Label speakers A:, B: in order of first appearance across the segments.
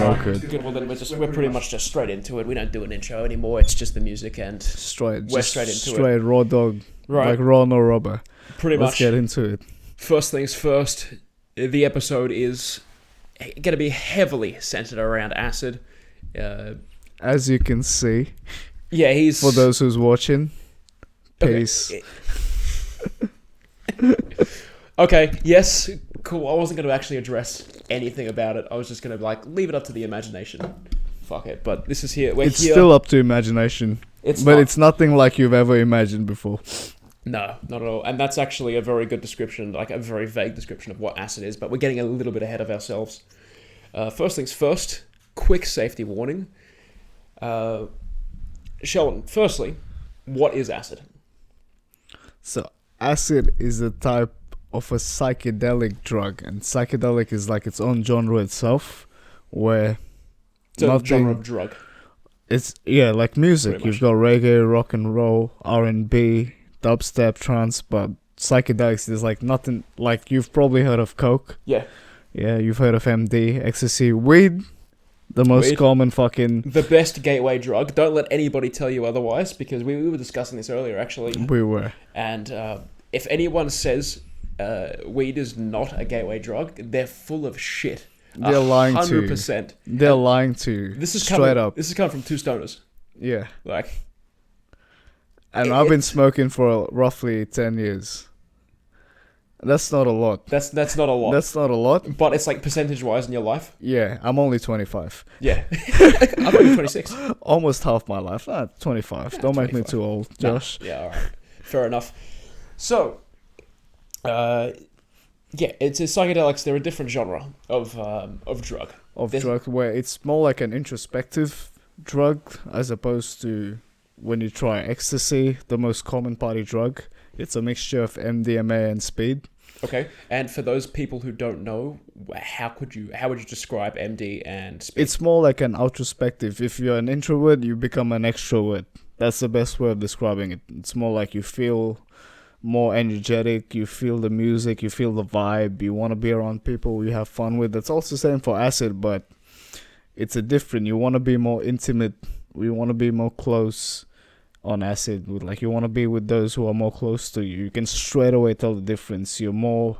A: all good.
B: Good. Well, then we're pretty much just straight into it. We don't do an intro anymore. It's just the music and we're straight into it.
A: Straight raw dog,
B: Right.
A: like raw no rubber.
B: Pretty
A: Let's
B: much.
A: get into it.
B: First things first. The episode is going to be heavily centered around acid.
A: As you can see,
B: Yeah, he's
A: for those who's watching, peace.
B: Okay, yes, cool. I wasn't going to actually address anything about it. I was just going to leave it up to the imagination. Fuck it. But this is here.
A: It's still up to imagination. It's nothing like you've ever imagined before.
B: No, not at all. And that's actually a very good description, like a very vague description of what acid is. But we're getting a little bit ahead of ourselves. First things first, quick safety warning. Sheldon, firstly, what is acid?
A: So, acid is a type of a psychedelic drug, and psychedelic is like its own genre itself, where
B: It's a genre of drug.
A: It's like music. You've got reggae, rock and roll, R&B, dubstep, trance, but psychedelics is like nothing. Like you've probably heard of coke.
B: Yeah,
A: you've heard of MD, ecstasy, weed. The most common fucking...
B: The best gateway drug. Don't let anybody tell you otherwise, because we were discussing this earlier, actually.
A: We were.
B: And if anyone says weed is not a gateway drug, they're full of shit.
A: They're lying
B: 100%.
A: They're lying to you.
B: This is
A: straight up.
B: This is coming from two stoners.
A: Yeah.
B: And
A: I've been smoking for roughly 10 years. That's not a lot.
B: That's not a lot.
A: That's not a lot.
B: But it's like percentage-wise in your life.
A: Yeah, I'm only 25.
B: Yeah. I'm only 26.
A: Almost half my life. 25.
B: Yeah,
A: Don't
B: 25.
A: make me too old, Josh.
B: Yeah, all right. Fair enough. So, it's psychedelics. They're a different genre of drug.
A: Drug where it's more like an introspective drug as opposed to when you try ecstasy, the most common party drug. It's a mixture of MDMA and speed.
B: Okay, and for those people who don't know, how would you describe MD and speed?
A: It's more like an introspective. If you're an introvert, you become an extrovert. That's the best way of describing it. It's more like you feel more energetic, you feel the music, you feel the vibe, you want to be around people you have fun with. That's also the same for acid, but it's a different. You want to be more intimate. We want to be more close on acid. You want to be with those who are more close to you. You can straight away tell the difference. You're more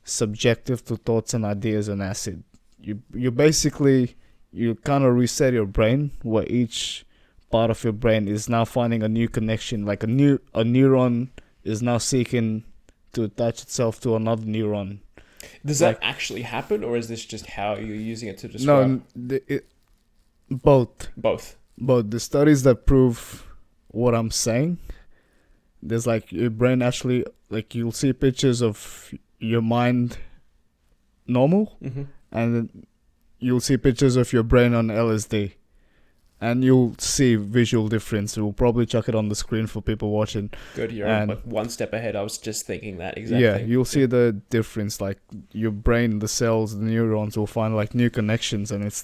A: subjective to thoughts and ideas on acid. You basically, you kind of reset your brain, where each part of your brain is now finding a new connection. Like a neuron is now seeking to attach itself to another neuron.
B: Does that actually happen, or is this just how you're using it to describe?
A: No, both.
B: Both.
A: But the studies that prove what I'm saying, there's your brain actually, you'll see pictures of your mind normal,
B: mm-hmm.
A: and then you'll see pictures of your brain on LSD, and you'll see visual difference. We'll probably chuck it on the screen for people watching.
B: Good, you're one step ahead. I was just thinking that exactly.
A: Yeah, you'll see the difference. Your brain, the cells, the neurons will find new connections, and it's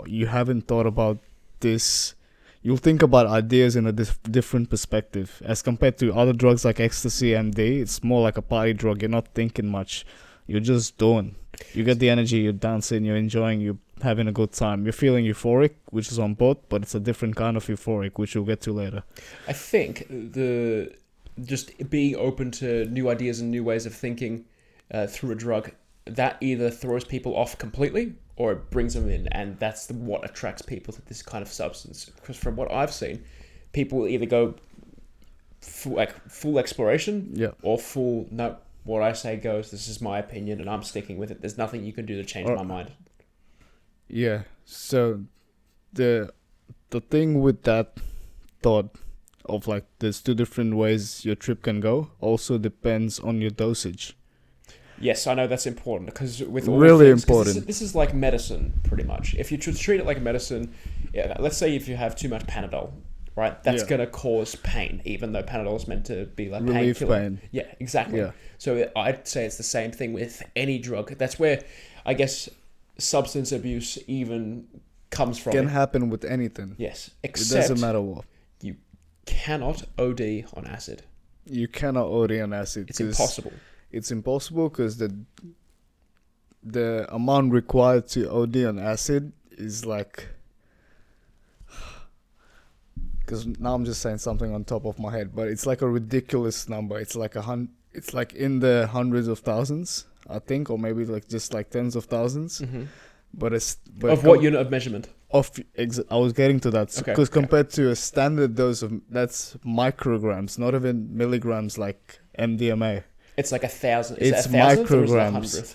A: you haven't thought about this. You'll think about ideas in a different perspective as compared to other drugs like ecstasy, MD. It's more like a party drug. You're not thinking much. You're just doing. You get the energy, you're dancing, you're enjoying, you're having a good time. You're feeling euphoric, which is on both, but it's a different kind of euphoric, which we'll get to later.
B: I think just being open to new ideas and new ways of thinking through a drug, that either throws people off completely or it brings them in, and that's what attracts people to this kind of substance. Because from what I've seen, people either go full exploration, or full, no, what I say goes, this is my opinion and I'm sticking with it. There's nothing you can do to change my mind.
A: Yeah, so the thing with that thought of there's two different ways your trip can go also depends on your dosage.
B: Yes, I know that's important, because with all
A: really
B: things,
A: important.
B: This is like medicine, pretty much. If you treat it like medicine, let's say if you have too much Panadol, right? That's going to cause pain, even though Panadol is meant to be like
A: relief
B: painkiller.
A: pain.
B: Yeah, exactly.
A: Yeah.
B: So I'd say it's the same thing with any drug. That's where, I guess, substance abuse even comes from.
A: Can happen with anything.
B: Yes,
A: it
B: except
A: doesn't matter what.
B: You cannot OD on acid.
A: You cannot OD on acid.
B: It's impossible.
A: It's impossible because the amount required to OD on acid is like, because now I'm just saying something on top of my head, but it's like a ridiculous number. It's like it's like in the hundreds of thousands, I think, or maybe like just like tens of thousands.
B: Mm-hmm.
A: But
B: Of what unit of measurement?
A: I was getting to that
B: Okay,
A: because compared to a standard dose of, that's micrograms, not even milligrams like MDMA.
B: It's like 1,000.
A: It's
B: it 1,000th or is it
A: micrograms.
B: 100th?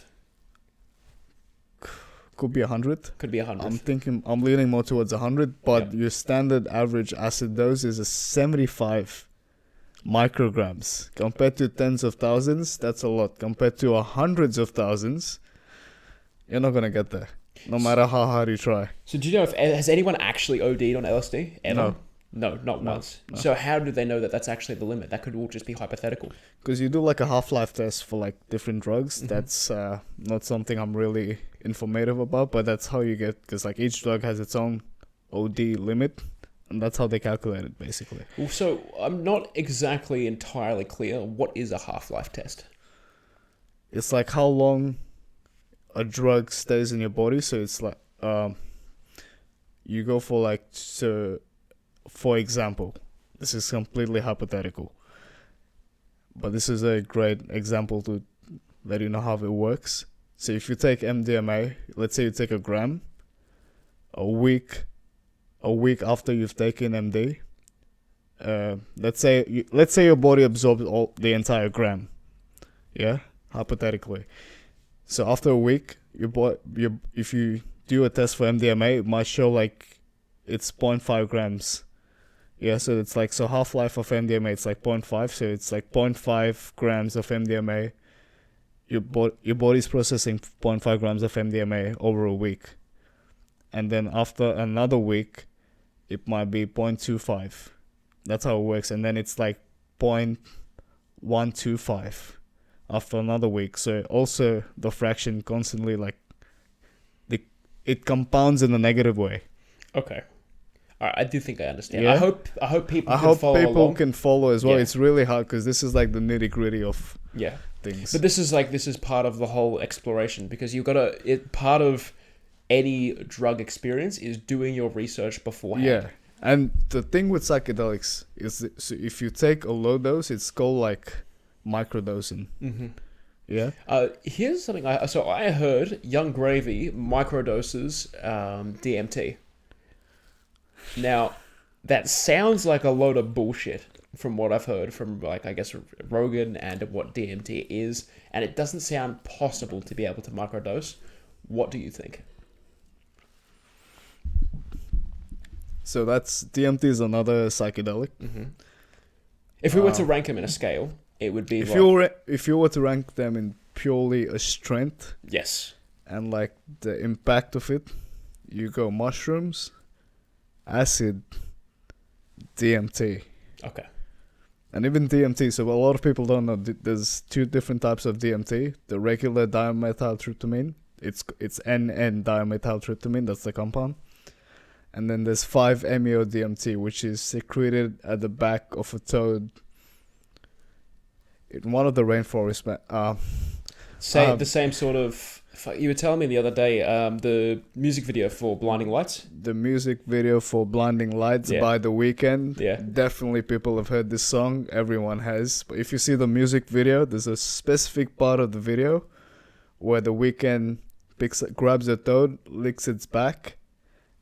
A: Could be 100.
B: Could be 100th.
A: I'm leaning more towards 100, but
B: Yep.
A: your standard average acid dose is a 75 micrograms. Compared to tens of thousands, that's a lot. Compared to hundreds of thousands, you're not gonna get there, no matter how hard you try.
B: So do you know if has anyone actually OD'd on LSD ever? No, not
A: No,
B: once.
A: no.
B: So how do they know that that's actually the limit? That could all just be hypothetical.
A: Because you do like a half-life test for like different drugs.
B: Mhm.
A: That's not something I'm really informative about, but that's how you get, because like each drug has its own OD limit, and that's how they calculate it basically.
B: Well, so I'm not exactly entirely clear. What is a half-life test?
A: It's like how long a drug stays in your body. So it's like you go for like, so for example, this is completely hypothetical, but this is a great example to let you know how it works. So if you take MDMA, let's say you take a gram, a week after you've taken MD, let's say your body absorbs the entire gram, yeah, hypothetically. So after a week, if you do a test for MDMA, it might show like it's 0.5 grams. Yeah, so it's like, so half-life of MDMA, it's like 0.5, so it's like 0.5 grams of MDMA. Your body's processing 0.5 grams of MDMA over a week. And then after another week, it might be 0.25. That's how it works. And then it's like 0.125 after another week. So also the fraction constantly like, it compounds in a negative way.
B: Okay. All right, I do think I understand.
A: Yeah?
B: I hope people can follow along.
A: can follow as well.
B: Yeah.
A: It's really hard because this is like the nitty-gritty of
B: Yeah.
A: things.
B: But this is part of the whole exploration, because you've got to, part of any drug experience is doing your research beforehand.
A: Yeah, and the thing with psychedelics is that, so if you take a low dose, it's called like microdosing.
B: Mm-hmm.
A: Yeah,
B: Here's something I heard Young Gravy microdoses DMT. Now, that sounds like a load of bullshit from what I've heard from, like, I guess Rogan and what DMT is, and it doesn't sound possible to be able to microdose. What do you think?
A: so that's DMT is another psychedelic.
B: Mm-hmm. If we were to rank them in a scale, it would be
A: If you were to rank them in purely a strength
B: yes.
A: and like the impact of it, you go mushrooms, acid, DMT.
B: Okay.
A: And even DMT, so a lot of people don't know, there's two different types of DMT. The regular dimethyltryptamine, it's N-dimethyltryptamine, that's the compound. And then there's 5-MeO-DMT, which is secreted at the back of a toad in one of the rainforests.
B: The same sort of... You were telling me the other day, the music video for Blinding Lights.
A: The music video for Blinding Lights by The Weeknd.
B: Yeah.
A: Definitely people have heard this song. Everyone has. But if you see the music video, there's a specific part of the video where The Weeknd grabs a toad, licks its back,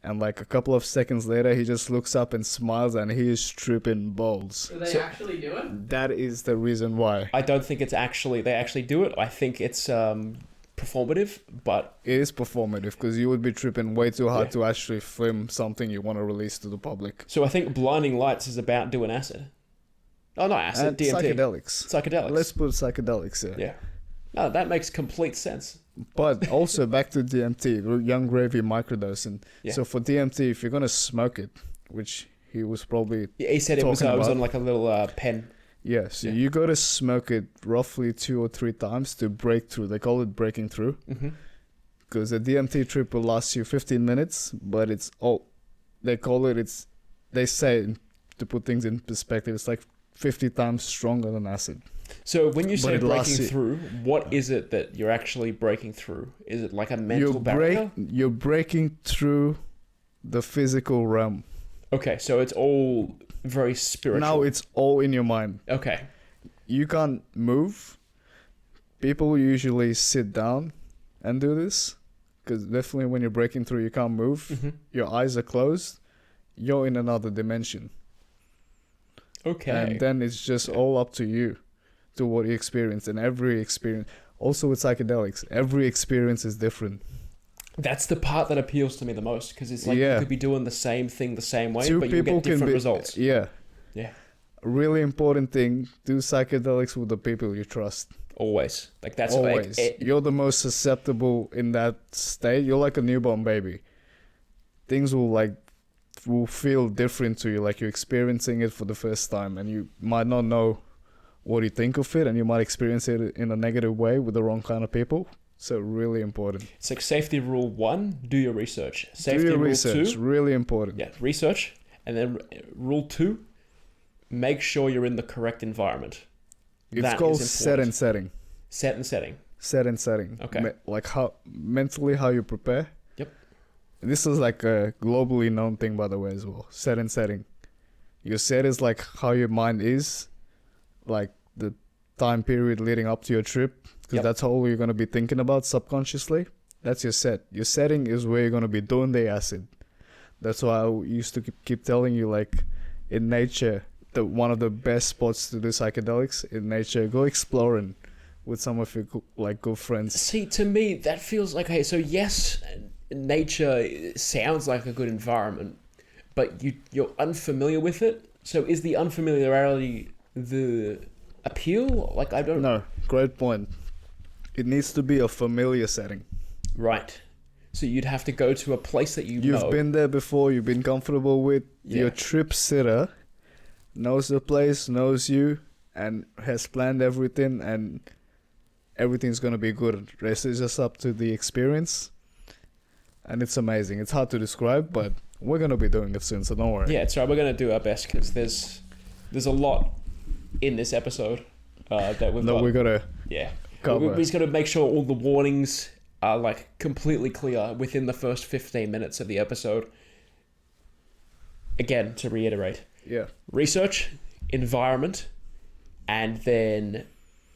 A: and like a couple of seconds later, he just looks up and smiles, and he is tripping balls.
C: Do they actually do it?
A: That is the reason why.
B: I don't think they actually do it. I think it's performative, but
A: It is performative because you would be tripping way too hard
B: Yeah.
A: to actually film something you want to release to the public.
B: so I think Blinding Lights is about doing acid. Oh, not acid,
A: And
B: DMT.
A: psychedelics.
B: Psychedelics.
A: Let's put psychedelics here.
B: Yeah. No, that makes complete sense.
A: But also back to DMT, Young Gravy microdosing.
B: Yeah.
A: So for DMT, if you're gonna smoke it, which he was probably
B: Yeah, he said it was
A: Talking about-
B: on like a little pen.
A: so
B: Yeah.
A: you got to smoke it roughly 2 or 3 times to break through. They call it breaking through
B: Mm-hmm.
A: because the DMT trip will last you 15 minutes, but it's all they call it. They say, to put things in perspective, it's like 50 times stronger than acid.
B: So when you say
A: it lasts
B: breaking
A: you-
B: through, what is it that you're actually breaking through? Is it like a mental barrier?
A: You're breaking through the physical realm.
B: Okay, so it's all very spiritual.
A: Now it's all in your mind.
B: Okay.
A: You can't move. People usually sit down and do this, because definitely when you're breaking through, you can't move.
B: Mm-hmm.
A: Your eyes are closed. You're in another dimension.
B: Okay.
A: And then it's just all up to you, to what you experience. And every experience, also with psychedelics, every experience is different.
B: That's the part that appeals to me the most, because it's like you could be doing the same thing the same way, but you get different results.
A: Yeah.
B: Yeah.
A: A really important thing, do psychedelics with the people you trust.
B: Always. Like that's
A: Always.
B: Like,
A: You're the most susceptible in that state. You're like a newborn baby. Things will feel different to you, like you're experiencing it for the first time, and you might not know what you think of it, and you might experience it in a negative way with the wrong kind of people. So really important.
B: it's like safety rule 1, do your research. Safety
A: Do your
B: rule
A: research,
B: 2,
A: really important.
B: yeah, research. And then rule 2, make sure you're in the correct environment.
A: It's
B: That
A: called
B: is
A: set and
B: important.
A: setting.
B: Set and setting.
A: Set and setting.
B: Okay.
A: Like how mentally how you prepare.
B: Yep.
A: This is like a globally known thing, by the way, as well. Set and setting. Your set is like how your mind is, like the time period leading up to your trip, because that's all you're going to be thinking about subconsciously. That's your set. Your setting is where you're going to be doing the acid. That's why I used to keep telling you, like, in nature, one of the best spots to do psychedelics, in nature, go exploring with some of your like good friends.
B: See, to me, that feels like, okay, so yes, nature sounds like a good environment, but you're unfamiliar with it. So is the unfamiliarity the appeal? Like, I don't know.
A: No, great point. It needs to be a familiar setting.
B: Right. So you'd have to go to a place that you've
A: You've been there before, you've been comfortable with.
B: Yeah.
A: Your trip sitter knows the place, knows you, and has planned everything, and everything's going to be good. The rest is just up to the experience. And it's amazing. It's hard to describe, but we're going to be doing it soon, so don't worry.
B: Yeah, so we're going to do our best, because there's a lot in this episode that we've got.
A: We're going to
B: Yeah.
A: cover.
B: We just got to make sure all the warnings are like completely clear within the first 15 minutes of the episode. Again, to reiterate,
A: Yeah.
B: research, environment, and then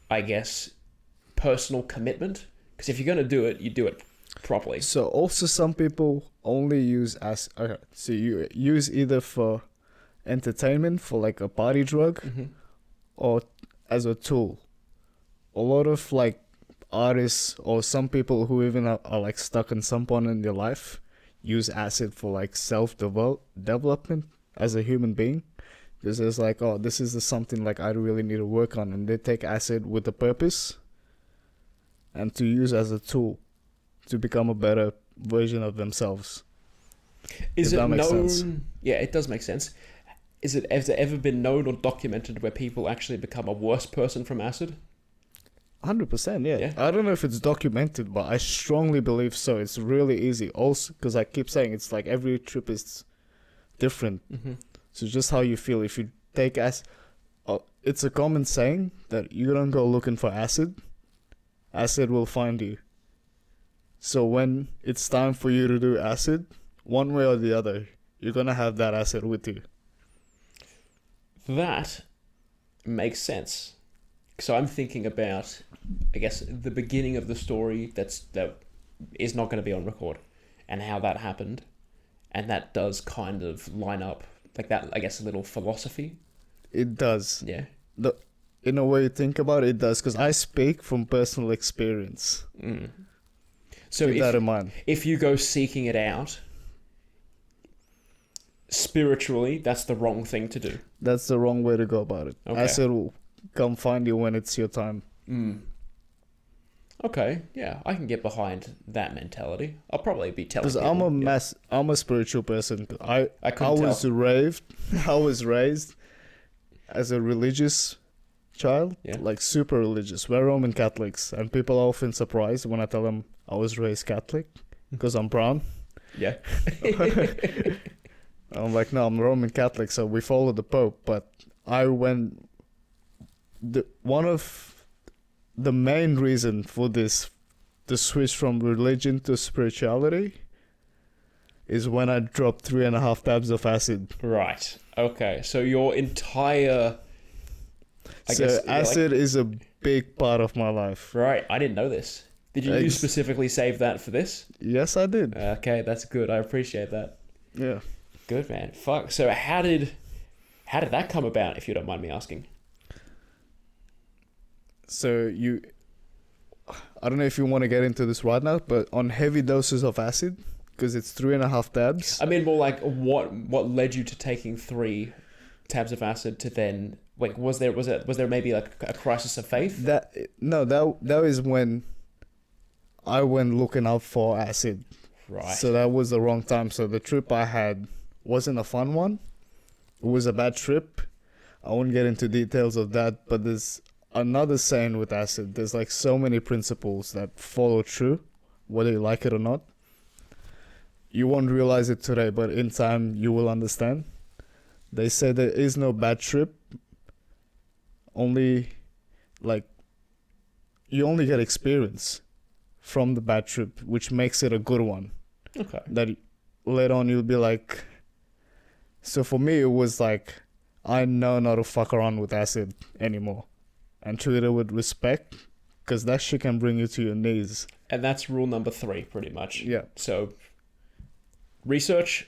B: I guess personal commitment. Because if you're going to do it, you do it properly.
A: So also some people only use okay, so you use either for entertainment, for like a party drug, or as a tool. A lot of like artists or some people who even are like stuck in some point in their life use acid for like self-development as a human being. Because it's like, oh, this is something like I really need to work on, and they take acid with a purpose and to use as a tool to become a better version of themselves.
B: Is
A: If
B: it
A: that makes
B: known?
A: sense.
B: Yeah, it does make sense. Has it ever been known or documented where people actually become a worse person from acid?
A: 100%, yeah.
B: Yeah.
A: I don't know if it's documented, but I strongly believe so. It's really easy. Also, because I keep saying it's like every trip is different. So just how you feel. If you take acid, it's a common saying that you don't go looking for acid, acid will find you. So when it's time for you to do acid, one way or the other, you're going to have that acid with you.
B: That makes sense. So I'm thinking about, I guess, the beginning of the story that is not going to be on record, and how that happened, and that does kind of line up like that. I guess a little philosophy.
A: It does.
B: Yeah.
A: In a way you think about it, it does, because I speak from personal experience.
B: So
A: Keep that in mind.
B: If you go seeking it out spiritually, that's the wrong thing to do.
A: That's the wrong way to go about it.
B: Okay.
A: Acid will come find you when it's your time.
B: Okay, yeah, I can get behind that mentality. I'll probably be telling
A: Because
B: people.
A: I'm a spiritual person. I
B: couldn't
A: was
B: tell.
A: I was raised as a religious child,
B: Yeah.
A: like super religious. We're Roman Catholics, and people are often surprised when I tell them I was raised Catholic because I'm brown.
B: Yeah.
A: I'm like, no, I'm Roman Catholic, so we follow the Pope. But I went one of the main reason for this, the switch from religion to spirituality, is when I dropped 3.5 dabs of acid.
B: Right. Okay. So your entire...
A: acid is a big part of my life.
B: Right. I didn't know this. Did you specifically save that for this?
A: Yes, I did.
B: Okay, that's good. I appreciate that.
A: Yeah.
B: Good, man. Fuck. So how did that come about, if you don't mind me asking?
A: So I don't know if you want to get into this right now, but on heavy doses of acid, because it's 3.5 dabs.
B: I mean, more like what led you to taking 3 tabs of acid to then... Wait, was there maybe like a crisis of faith?
A: That was when I went looking up for acid.
B: Right.
A: So that was the wrong time. So the trip I had wasn't a fun one. It was a bad trip. I won't get into details of that, but there's another saying with acid. There's like so many principles that follow true, whether you like it or not. You won't realize it today, but in time you will understand. They say there is no bad trip. Only, like, you only get experience from the bad trip, which makes it a good one.
B: Okay.
A: That later on you'll be like... So for me, it was like, I know not to fuck around with acid anymore. And treat it with respect, because that shit can bring you to your knees.
B: And that's rule number 3, pretty much.
A: Yeah.
B: So, research,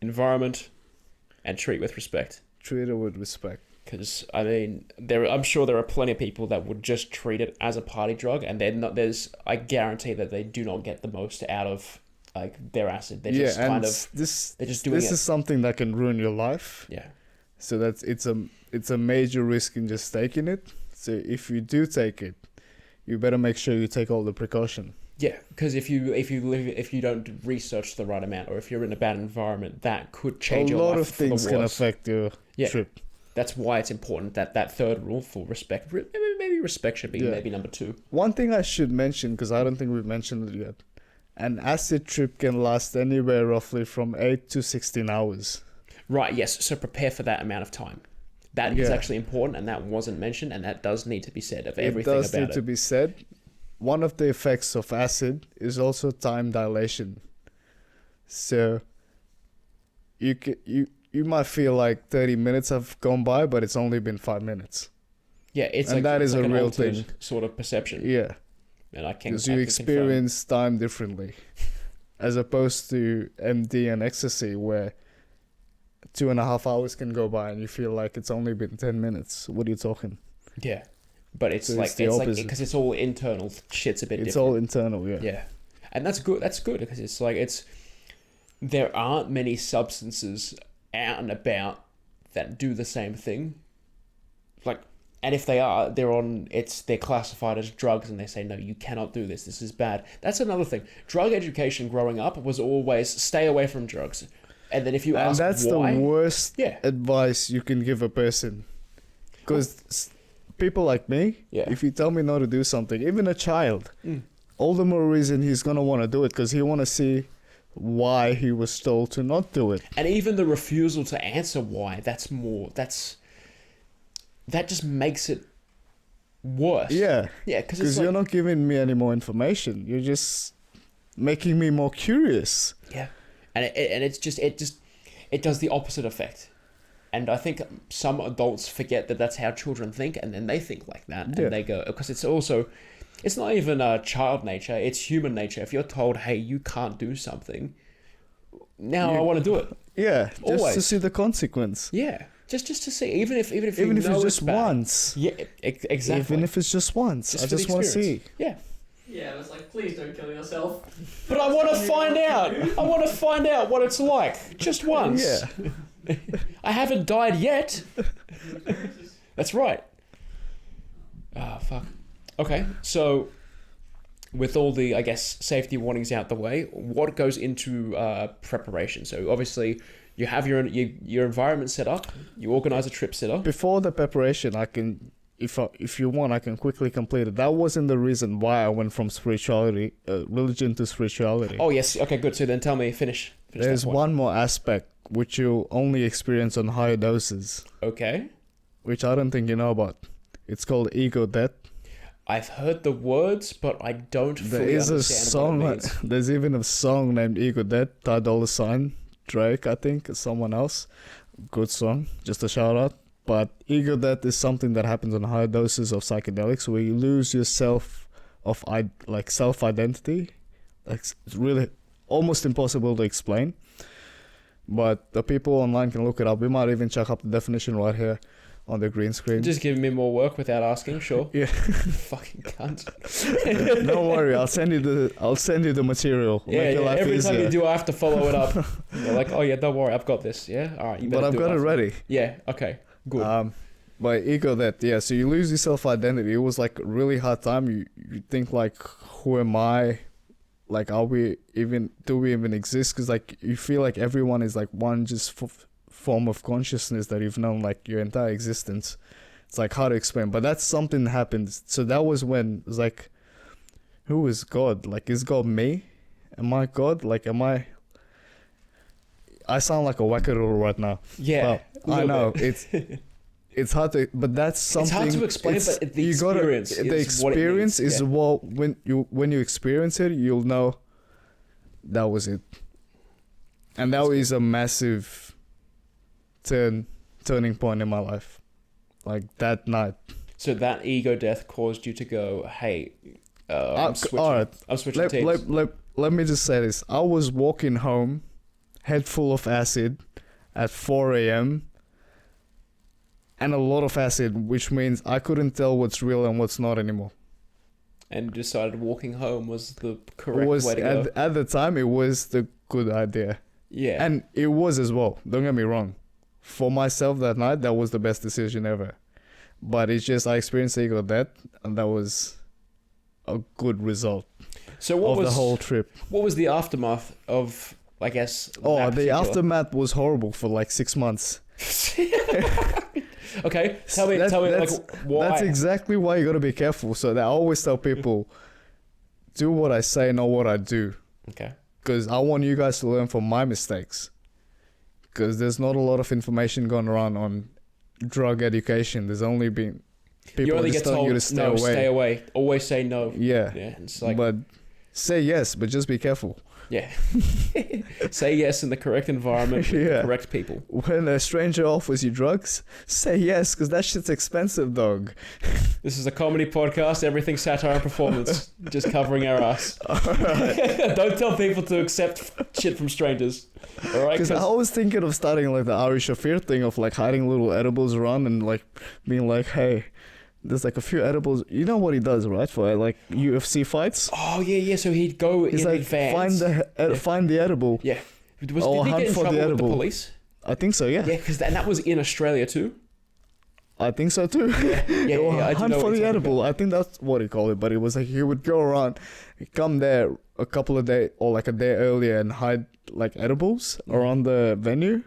B: environment, and treat with respect.
A: Treat it with respect.
B: Because, I mean, I'm sure there are plenty of people that would just treat it as a party drug, and I guarantee that they do not get the most out of, like, their acid. They're just kind of... They're just doing it.
A: This is something that can ruin your life.
B: Yeah. So
A: it's a major risk in just taking it. So if you do take it, you better make sure you take all the precaution.
B: Yeah, because if you don't research the right amount, or if you're in a bad environment, that could change your life.
A: A lot of things can affect your trip.
B: That's why it's important that third rule for respect. Maybe respect should be maybe number 2.
A: One thing I should mention, because I don't think we've mentioned it yet, an acid trip can last anywhere roughly from 8 to 16 hours.
B: Right, yes. So prepare for that amount of time. That is actually important, and that wasn't mentioned, and that does need to be said of everything about it.
A: It does need to be said. One of the effects of acid is also time dilation. So you might feel like 30 minutes have gone by, but it's only been 5 minutes.
B: Yeah, it's
A: a real thing.
B: Sort of perception.
A: Yeah.
B: And I can
A: because you experience time differently, as opposed to MD and ecstasy, where 2.5 hours can go by and you feel like it's only been 10 minutes. What are you talking?
B: Yeah, but it's like because it's all internal. Shit's a bit.
A: It's
B: different.
A: all internal, yeah.
B: Yeah, and that's good. That's good because it's like there aren't many substances out and about that do the same thing. Like, and if they are, they're classified as drugs, and they say no, you cannot do this. This is bad. That's another thing. Drug education growing up was always stay away from drugs. And then if you ask why...
A: And that's the worst advice you can give a person. Because people like me, if you tell me not to do something, even a child, all the more reason he's going to want to do it, because he want to see why he was told to not do it.
B: And even the refusal to answer why, that just makes it worse.
A: Yeah.
B: Yeah,
A: because you're not giving me any more information. You're just making me more curious.
B: Yeah. And it does the opposite effect. And I think some adults forget that that's how children think, and then they think like that, and they go, because it's not even child nature, it's human nature. If you're told, hey, you can't do something, I want to do it.
A: Yeah, just to see the consequence.
B: Yeah, just to see, even if it's
A: just once.
B: Yeah, exactly.
A: Even if it's just once, I just want to see.
B: Yeah.
C: Yeah, it's like, please don't kill yourself.
B: But I want to find out. I want to find out what it's like. Just once.
A: Yeah.
B: I haven't died yet. That's right. Ah, fuck. Okay, so with all the, I guess, safety warnings out the way, what goes into preparation? So obviously, you have your environment set up. You organize a trip set up.
A: Before the preparation, I can... If you want, I can quickly complete it. That wasn't the reason why I went from religion to spirituality.
B: Oh, yes. Okay, good. So then tell me, finish
A: There's one more aspect which you'll only experience on higher doses.
B: Okay.
A: which I don't think you know about. It's called ego death.
B: I've heard the words, but I don't
A: There
B: fully
A: is a
B: understand
A: song.
B: what it means.
A: There's even a song named Ego Death. Ty Dolla $ign, Drake, I think, or someone else. Good song, just a shout out. But ego death is something that happens on high doses of psychedelics, where you lose your self identity. Like, it's really almost impossible to explain. But the people online can look it up. We might even check up the definition right here on the green screen.
B: Just giving me more work without asking, sure.
A: Yeah.
B: Fucking cunt.
A: Don't worry, I'll send you the material.
B: Yeah,
A: Make your life
B: every time
A: easier.
B: you do, I have to follow it up. You're like, oh yeah, don't worry, I've got this. Yeah, all right. You
A: But I've got it ready.
B: Yeah. Okay. Good.
A: But ego that, yeah. So you lose your self identity. It was like a really hard time. You think like, who am I? Like, do we even exist? Because like you feel like everyone is like one just form of consciousness that you've known like your entire existence. It's like hard to explain, but that's something that happened. So that was when it was like, who is God? Like, is God me? Am I God? Like, am I sound like a wackadoodle right now.
B: Yeah,
A: well, I know it's hard to, but that's something.
B: It's hard to explain, but the experience is
A: what when you experience it, you'll know that was it, and that is a massive turning point in my life, like that night.
B: So that ego death caused you to go, hey, I'm switching.
A: All right,
B: I'm switching teams.
A: Let me just say this. I was walking home, head full of acid, at 4 a.m. and a lot of acid, which means I couldn't tell what's real and what's not anymore.
B: And decided walking home was the correct way to go.
A: At the time, it was the good idea.
B: Yeah.
A: And it was as well. Don't get me wrong. For myself that night, that was the best decision ever. But it's just I experienced ego death, and that was a good result
B: So
A: the whole trip.
B: What was the aftermath of, I guess?
A: The aftermath was horrible for like 6 months.
B: Okay, tell me, like, why?
A: That's exactly why you gotta be careful. So I always tell people, do what I say, not what I do.
B: Okay.
A: Because I want you guys to learn from my mistakes. Because there's not a lot of information going around on drug education. There's only been people
B: you only
A: just
B: get
A: telling
B: told,
A: you to stay
B: no,
A: away.
B: stay away. Always say no.
A: Yeah.
B: Yeah. It's like,
A: But say yes, but just be careful.
B: yeah. Say yes in the correct environment with the correct people.
A: When a stranger offers you drugs, say yes, because that shit's expensive, dog.
B: This is a comedy podcast, everything satire and performance. Just covering our ass.
A: Alright.
B: Don't tell people to accept shit from strangers. Alright?
A: Because I was thinking of starting like the Irish affair thing of like hiding little edibles around and like being like, hey, there's like a few edibles. You know what he does, right? For like UFC fights.
B: Oh yeah. So he'd go
A: He's
B: in
A: like,
B: advance.
A: find the edible.
B: Yeah. Did he
A: Or
B: get
A: hunt
B: in
A: for the
B: trouble with the
A: edible.
B: police?
A: I think so, yeah.
B: Yeah, because that was in Australia too.
A: I think so too.
B: Yeah. I do
A: Hunt
B: know
A: for
B: what
A: the
B: you're talking
A: edible. I think that's what he called it. But it was like he would go around, he'd come there a couple of days or like a day earlier and hide like edibles around the venue,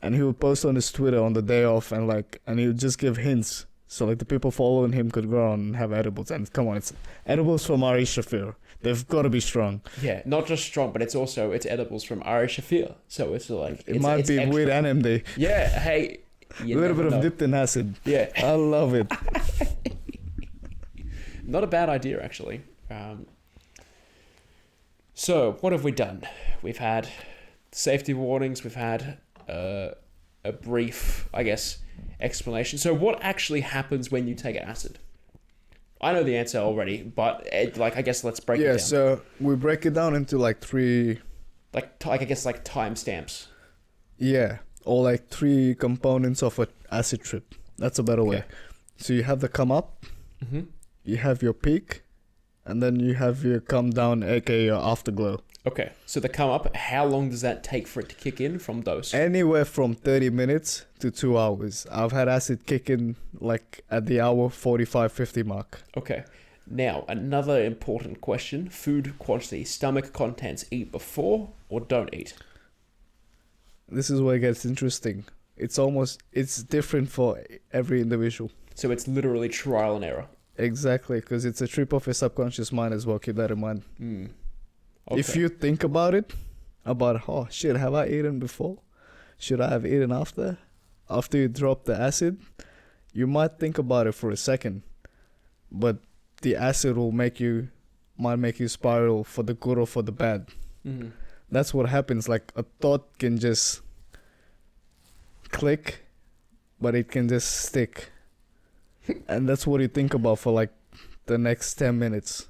A: and he would post on his Twitter on the day off and he would just give hints. So like the people following him could go on and have edibles. And come on, it's edibles from Irish Shafir. They've got to be strong.
B: Yeah, not just strong, but it's edibles from Irish Shafir. So it's like
A: It might be
B: extra.
A: weed and MD.
B: Yeah, hey.
A: A little bit of dipped in acid.
B: Yeah.
A: I love it.
B: Not a bad idea, actually. So, what have we done? We've had safety warnings. We've had a brief, I guess, explanation. So, what actually happens when you take acid? I know the answer already, but I guess let's break it down.
A: Yeah, so we break it down into like three...
B: I guess like timestamps.
A: Yeah, or like three components of an acid trip. That's a better way. So you have the come up, you have your peak, and then you have your come down, aka your afterglow.
B: Okay, so the come up, how long does that take for it to kick in from dose?
A: Anywhere from 30 minutes to 2 hours. I've had acid kick in like at the hour 45-50 mark.
B: Okay. Now, another important question. Food quantity, stomach contents, eat before or don't eat?
A: This is where it gets interesting. It's different for every individual.
B: So it's literally trial and error.
A: Exactly, because it's a trip of your subconscious mind as well. Keep that in mind.
B: Okay.
A: If you think about it, oh shit, have I eaten before? Should I have eaten after? After you drop the acid, you might think about it for a second, but the acid might make you spiral for the good or for the bad.
B: Mm-hmm.
A: That's what happens. Like a thought can just click, but it can just stick. And that's what you think about for like the next 10 minutes.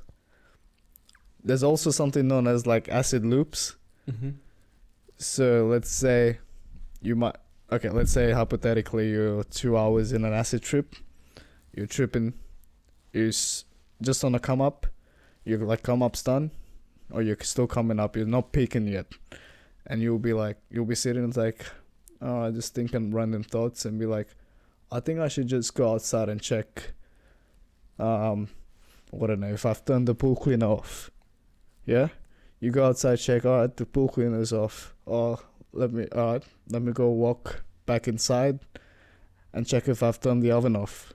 A: There's also something known as like acid loops.
B: Mm-hmm.
A: So let's say let's say hypothetically you're 2 hours in an acid trip. You're tripping. You're just on a come up. You're like come up's done. Or you're still coming up. You're not peaking yet. And you'll be sitting and like, oh, just thinking random thoughts and be like, I think I should just go outside and check, I don't know, if I've turned the pool cleaner off. Yeah? You go outside, check, alright, the pool cleaner's off. Let me go walk back inside and check if I've turned the oven off.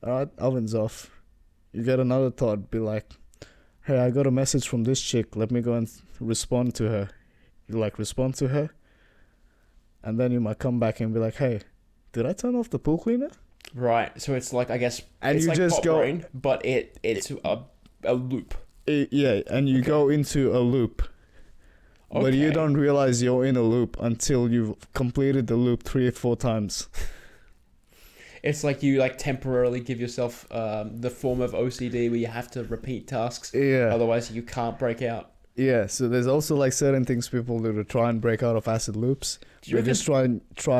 A: Alright, oven's off. You get another thought, be like, hey, I got a message from this chick, let me go and respond to her. You like respond to her, and then you might come back and be like, hey, did I turn off the pool cleaner?
B: Right. So it's like, I guess,
A: and
B: it's
A: you
B: like
A: just
B: pop
A: go
B: brain, but it's a loop.
A: And you go into a loop.
B: Okay.
A: But you don't realize you're in a loop until you've completed the loop 3 or 4 times.
B: It's like you like temporarily give yourself the form of OCD where you have to repeat tasks.
A: Yeah.
B: Otherwise, you can't break out.
A: Yeah. So there's also like certain things people do to try and break out of acid loops.
B: You
A: You just try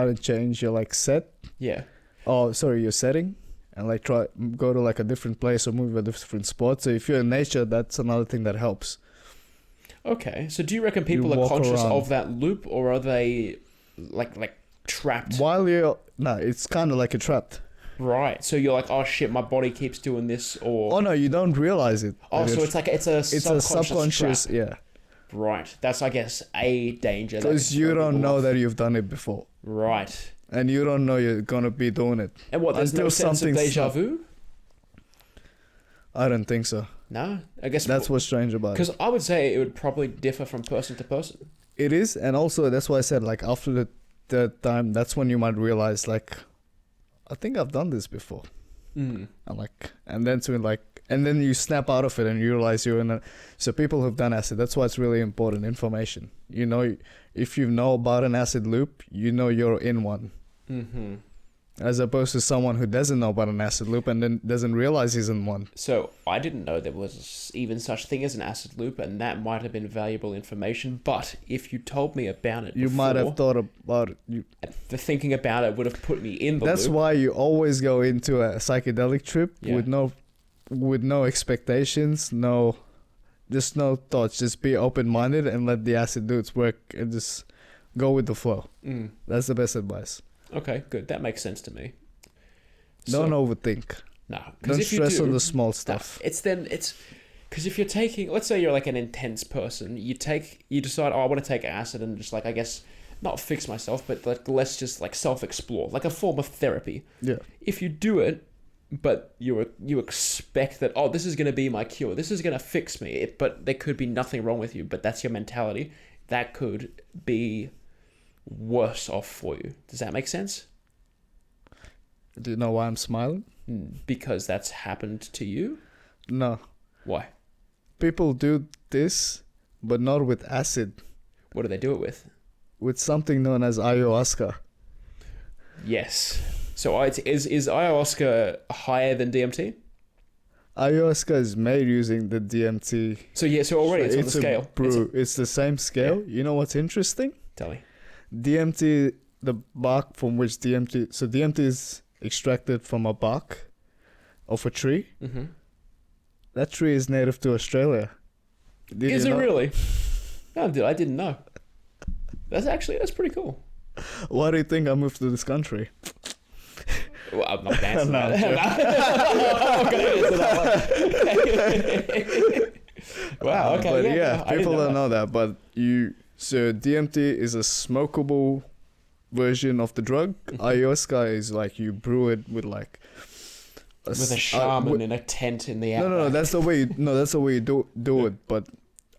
A: to change your like set.
B: Yeah.
A: Your setting, and like go to like a different place or move a different spot. So if you're in nature, that's another thing that helps.
B: Okay. So do you reckon people
A: You
B: are
A: walk
B: conscious
A: around.
B: of that loop, or are they like trapped?
A: It's kind of like a trapped.
B: Right. So you're like, oh shit, my body keeps doing this, or
A: Oh no, you don't realize it.
B: oh, so it's a
A: subconscious,
B: trap.
A: yeah.
B: Right. That's, I guess, a danger. that
A: Because
B: can
A: you
B: throw
A: don't
B: people
A: know
B: off.
A: that you've done it before,
B: Right.
A: and you don't know you're gonna be doing it.
B: And what? There's no
A: Until
B: sense of
A: something's
B: deja
A: not-
B: vu.
A: I don't think so.
B: No, I guess
A: That's what's strange about it.
B: because I would say it would probably differ from person to person.
A: It is, and also that's why I said like after the third time, that's when you might realize like, I think I've done this before.
B: Mm.
A: And then you snap out of it and you realize you're in a. So people who've done acid, that's why it's really important information. You know, if you know about an acid loop, you know you're in one.
B: Mm-hmm.
A: As opposed to someone who doesn't know about an acid loop and then doesn't realize he's in one.
B: So I didn't know there was even such thing as an acid loop, and that might have been valuable information. But if you told me about it,
A: You might have thought about it.
B: the thinking about it would have put me in the
A: That's
B: loop.
A: why you always go into a psychedelic trip
B: Yeah.
A: with no expectations, no thoughts. Just be open-minded and let the acid do its work and just go with the flow.
B: Mm.
A: That's the best advice.
B: Okay, good. That makes sense to me.
A: Don't
B: So-
A: overthink.
B: No,
A: Don't
B: if you
A: stress
B: do,
A: on the small stuff.
B: It's because if you're taking, let's say you're like an intense person, you decide, oh, I want to take acid and just like, I guess, not fix myself, but like let's just like self-explore, like a form of therapy.
A: Yeah.
B: If you do it, but you expect that, oh, this is going to be my cure, this is going to fix me, but there could be nothing wrong with you, but that's your mentality, that could be worse off for you. Does that make sense?
A: Do you know why I'm smiling?
B: Because that's happened to you?
A: No.
B: Why?
A: People do this, but not with acid.
B: What do they do it with?
A: With something known as ayahuasca.
B: Yes. So is ayahuasca higher than DMT?
A: Ayahuasca is made using the DMT.
B: So yeah, so already it's on the
A: a
B: scale.
A: brew. It's the same scale. You know what's interesting?
B: Tell me.
A: DMT, the bark from which DMT... So DMT is extracted from a bark of a tree.
B: Mm-hmm.
A: That tree is native to Australia.
B: Is
A: you
B: it
A: know?
B: really? No, dude, I didn't know. That's pretty cool.
A: Why do you think I moved to this country?
B: Well, I'm not dancing.
A: No,
B: that. I'm not gonna answer that one. Wow. Okay.
A: But
B: yeah, I
A: people
B: didn't
A: don't know that. But so DMT is a smokable version of the drug. Ayahuasca is like you brew it with like
B: with a shaman in a tent in the outback.
A: No, that's the way. That's the way you do it. But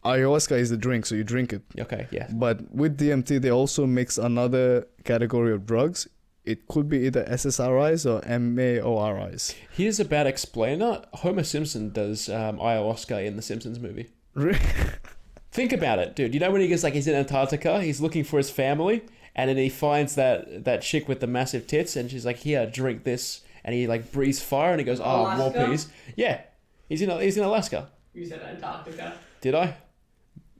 A: ayahuasca is the drink, so you drink it.
B: Okay. Yeah.
A: But with DMT, they also mix another category of drugs. it could be either SSRIs or MAORIs.
B: Here's a bad explainer. Homer Simpson does ayahuasca in the Simpsons movie. Think about it, dude. You know when he's in Antarctica, he's looking for his family, and then he finds that chick with the massive tits, and she's like, "Here, drink this," and he like breathes fire, and he goes, "Oh, more
C: Alaska?
B: peas." Yeah, he's in Alaska.
C: You said Antarctica.
B: Did I?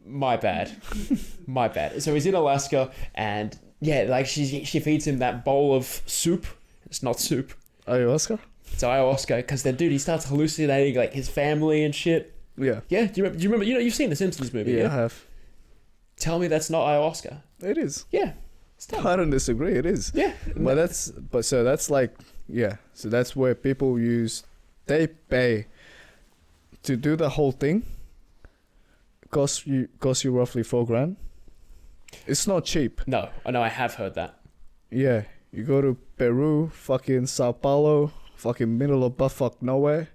B: My bad. My bad. So he's in Alaska, and yeah, like she feeds him that bowl of soup. It's not soup.
A: Ayahuasca?
B: It's ayahuasca, because then, dude, he starts hallucinating like his family and shit.
A: Yeah.
B: Yeah, do you remember? You know, you've seen the Simpsons movie.
A: Yeah, I have.
B: Tell me that's not ayahuasca.
A: It is.
B: Yeah. It's done.
A: I don't disagree. It is.
B: Yeah.
A: So that's like, yeah. So that's where people they pay to do the whole thing. Cost you roughly $4,000. It's not cheap.
B: No, I know. I have heard that.
A: Yeah, you go to Peru, fucking Sao Paulo, fucking middle of buttfuck nowhere,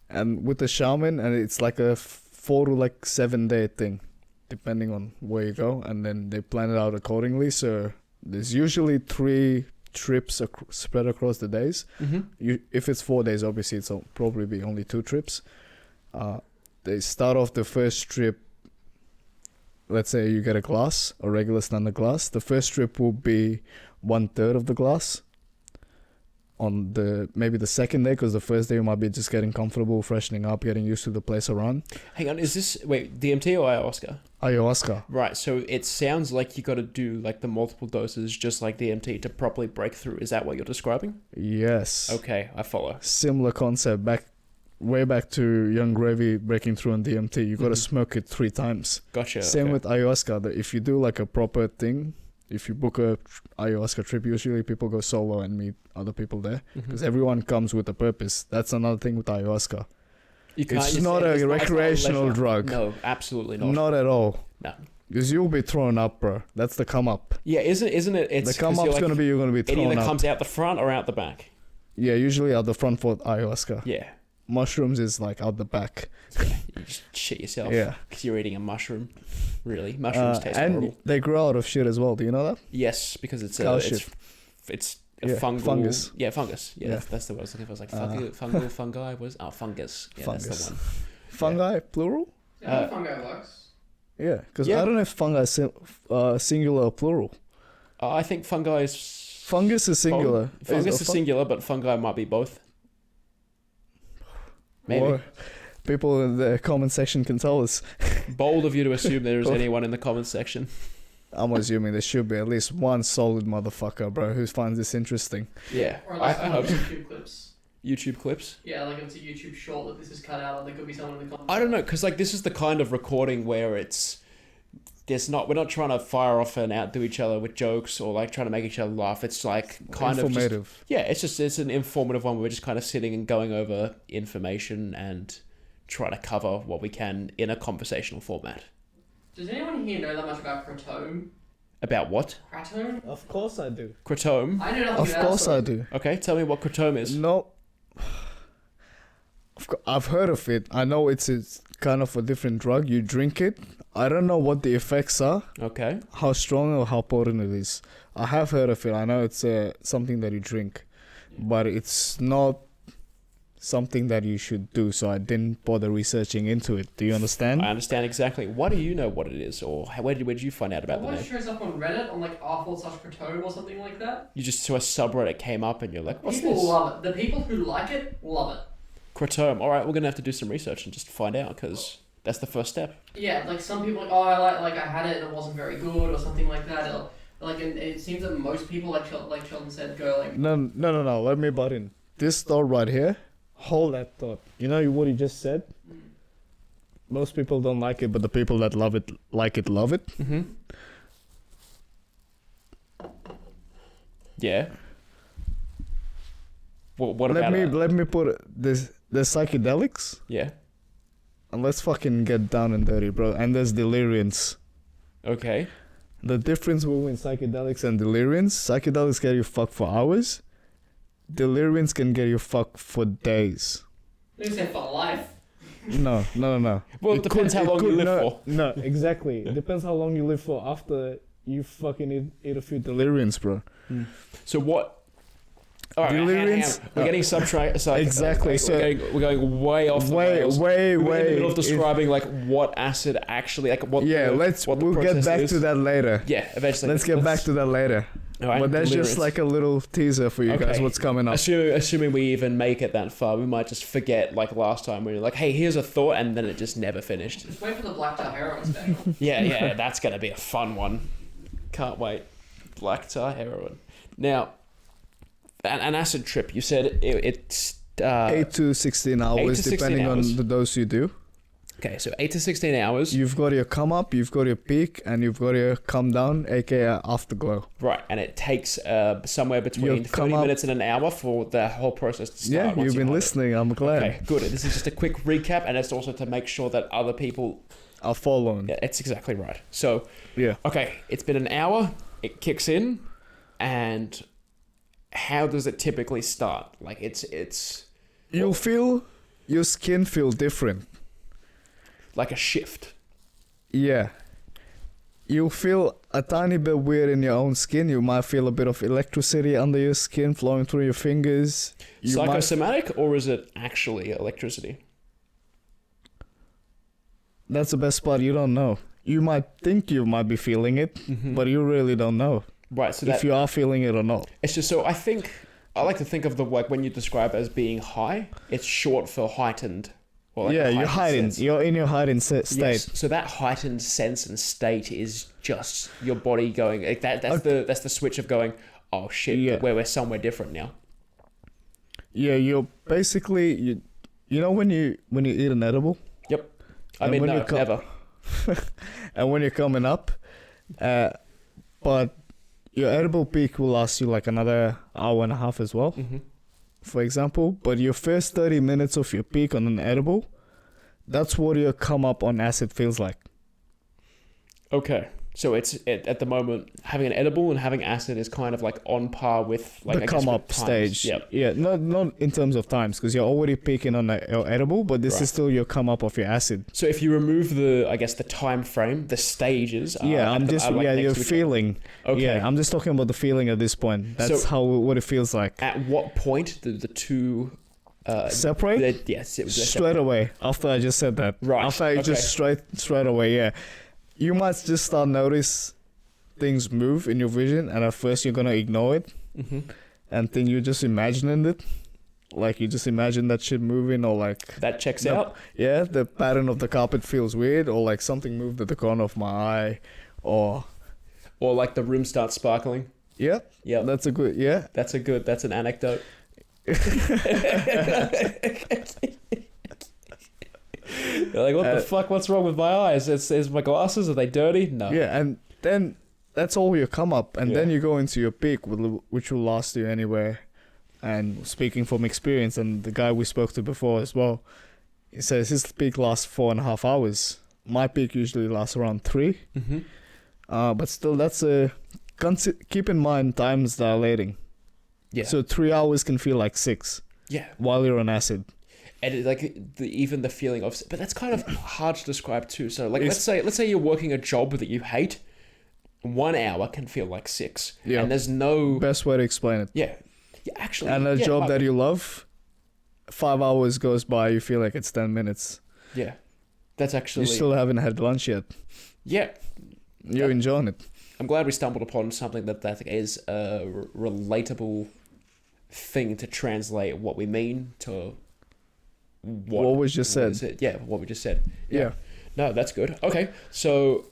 A: and with the shaman, and it's like a 4 to like 7 day thing, depending on where you go, and then they plan it out accordingly. So there's usually 3 trips spread across the days.
B: Mm-hmm.
A: If it's 4 days, obviously it'll probably be only 2 trips. They start off the first trip. Let's say you get a glass, a regular standard glass. The first trip will be 1/3 of the glass. On maybe the second day, because the first day you might be just getting comfortable, freshening up, getting used to the place around.
B: Hang on, is this DMT or ayahuasca?
A: Ayahuasca.
B: Right, so it sounds like you got to do like the multiple doses, just like DMT, to properly break through. Is that what you're describing?
A: Yes.
B: Okay, I follow.
A: Similar concept. Way back to Young Gravy breaking through on DMT. You got to smoke it 3 times.
B: Gotcha.
A: Same
B: okay.
A: with ayahuasca. That if you do like a proper thing, if you book a ayahuasca trip, usually people go solo and meet other people there, because everyone comes with a purpose. That's another thing with ayahuasca. It's not a recreational drug.
B: No, absolutely not.
A: Not at all.
B: No.
A: Because you'll be thrown up, bro. That's the come up.
B: Yeah, isn't it? It's
A: the come up's
B: like,
A: you're gonna be
B: it
A: thrown
B: either
A: up.
B: comes out the front or out the back.
A: Yeah, usually out the front for ayahuasca.
B: Yeah.
A: Mushrooms is like out the back.
B: Yeah, you just shit yourself.
A: Yeah.
B: Because you're eating a mushroom. Really, mushrooms taste
A: and
B: horrible.
A: they grow out of shit as well. Do you know that?
B: Yes, because it's
A: Cow
B: a
A: shit.
B: it's
A: Yeah,
B: fungal
A: fungus.
B: Yeah, fungus. Yeah,
A: Yeah.
B: That's the word I was looking for. I was like fungal, fungi. What is fungus? Yeah,
A: Fungus.
B: that's the one.
A: Fungi, plural?
C: Yeah, fungi works.
A: Yeah, because
B: Yeah.
A: I don't know if fungi is singular or plural.
B: I think fungi is
A: Fungus is singular.
B: Fungus is singular, but fungi might be both. Maybe.
A: Or people in the comment section can tell us.
B: Bold of you to assume there is anyone in the comments section.
A: I'm assuming there should be at least one solid motherfucker, bro, who finds this interesting.
B: Yeah,
C: Or
B: I
C: like
B: hope so.
C: YouTube clips.
B: YouTube clips.
C: Yeah, like if it's a YouTube short that this is cut out, and there could be someone in the comments.
B: I don't know, because like this is the kind of recording where we're not trying to fire off and outdo each other with jokes or like trying to make each other laugh. It's like kind of
A: informative.
B: it's an informative one where we're just kind of sitting and going over information and trying to cover what we can in a conversational format.
C: Does anyone here know that much about Kratom?
B: About what?
C: Kratom?
A: Of course I do.
B: Kratom.
C: I know nothing
A: Of
C: about
A: course
C: it.
A: I do.
B: Okay, tell me what kratom is.
A: No. I've heard of it. I know it's kind of a different drug. You drink it. I don't know what the effects are,
B: Okay.
A: how strong or how potent it is. I have heard of it. I know it's something that you drink, but it's not something that you should do. So I didn't bother researching into it. Do you understand?
B: I understand exactly. Why do you know what it is, or where did you find out about the
C: What
B: name?
C: shows up on Reddit on like r/Kratom or something like that?
B: You just saw a subreddit came up and you're like, what's
C: People
B: this?
C: love it. The people who like it love it.
B: Kratom. All right, we're gonna have to do some research and just find out because that's the first step.
C: Yeah, like some people like, oh, I had it and it wasn't very good or something like that. Like, and it seems that most people, like Sheldon said, go like,
A: No. Let me butt in. This thought right here. Hold that thought. You know what he just said? Most people don't like it, but the people that love it, love it.
B: Mm-hmm. Yeah. What about it?
A: Let me put it, the psychedelics,
B: Yeah.
A: and let's fucking get down and dirty, bro. And there's deliriants.
B: Okay.
A: The difference between psychedelics and deliriants: psychedelics get you fucked for hours. Deliriants can get you fucked for days.
C: they say for life.
A: No.
B: Well, it depends how long you live for.
A: No, exactly. It depends how long you live for after you fucking eat a few deliriums, bro.
B: So what? All right,
A: Deliriums.
B: we're getting
A: Exactly. So
B: we're going way off.
A: way
B: we're in the
A: way.
B: middle of describing like what acid actually like what.
A: Yeah, we'll get back
B: is.
A: to that later.
B: Yeah, eventually.
A: Let's get back to that later.
B: All right,
A: but that's
B: delirious.
A: just like a little teaser for you guys. What's coming up?
B: Assuming we even make it that far, we might just forget like last time we were like, hey, here's a thought, and then it just never finished.
C: Just wait for the black tar heroin spec.
B: Yeah, that's gonna be a fun one. Can't wait. Black tar heroin. Now, an acid trip. You said it's
A: 8 to 16 hours,
B: 16
A: depending
B: hours.
A: on the dose you do.
B: Okay, so 8 to 16 hours.
A: You've got your come up, you've got your peak, and you've got your come down, aka afterglow.
B: Right, and it takes somewhere between 30 minutes and an hour for the whole process to start.
A: Yeah, you've been listening. I'm glad.
B: Okay, good. This is just a quick recap, and it's also to make sure that other people
A: are following.
B: Yeah, it's exactly right. So,
A: yeah.
B: Okay, it's been an hour. It kicks in, and how does it typically start? Like it's.
A: You'll feel your skin feel different.
B: Like a shift.
A: Yeah. You'll feel a tiny bit weird in your own skin. You might feel a bit of electricity under your skin flowing through your fingers.
B: Psychosomatic, or is it actually electricity?
A: That's the best part. You don't know. You might think you might be feeling it, but you really don't know.
B: Right. So
A: if you are feeling it or not.
B: It's just so I like to think of the like when you describe it as being high, it's short for heightened.
A: Like you're heightened. You're in your heightened state.
B: Yes. So that heightened sense and state is just your body going like that. That's the switch of going. Oh shit! Yeah. We're somewhere different now.
A: Yeah, you're basically you know when you eat an edible.
B: Yep. I mean, no, never.
A: And when you're coming up, but your edible peak will last you like another hour and a half as well. For example, but your first 30 minutes of your peak on an edible, that's what your come up on acid feels like.
B: Okay. So it's at the moment having an edible and having acid is kind of like on par with like
A: the come up stage.
B: Yep.
A: Yeah, not in terms of times because you're already peaking on your edible, but this is still your come up of your acid.
B: So if you remove the time frame, the stages.
A: You're feeling. Okay. Yeah, I'm just talking about the feeling at this point. That's what it feels like.
B: At what point the two
A: separate? Straight away after I just said that.
B: Right.
A: After I just straight away. Yeah. You might just start notice things move in your vision, and at first you're gonna ignore it, and think you're just imagining it, like you just imagine that shit moving, or like
B: that checks out.
A: Yeah, the pattern of the carpet feels weird, or like something moved at the corner of my eye, or
B: like the room starts sparkling.
A: Yeah, that's an
B: anecdote. You're like, what the fuck? What's wrong with my eyes? Is my glasses? Are they dirty? No.
A: Yeah, and then that's all you come up, and then you go into your peak, which will last you anywhere. And speaking from experience, and the guy we spoke to before as well, he says his peak lasts 4.5 hours. My peak usually lasts around 3. But still, that's keep in mind time's dilating. Yeah. So 3 hours can feel like 6.
B: Yeah.
A: While you're on acid.
B: And even the feeling of, but that's kind of hard to describe too. So like, let's say you're working a job that you hate. 1 hour can feel like 6. Yeah. And there's no
A: best way to explain it.
B: Yeah. Actually.
A: And a job that you love, 5 hours goes by, you feel like it's 10 minutes.
B: Yeah. That's actually.
A: You still haven't had lunch yet.
B: Yeah.
A: You're enjoying it.
B: I'm glad we stumbled upon something that is a relatable thing to translate what we mean to.
A: What was just said.
B: Yeah, what we just said. Yeah. No, that's good. Okay, so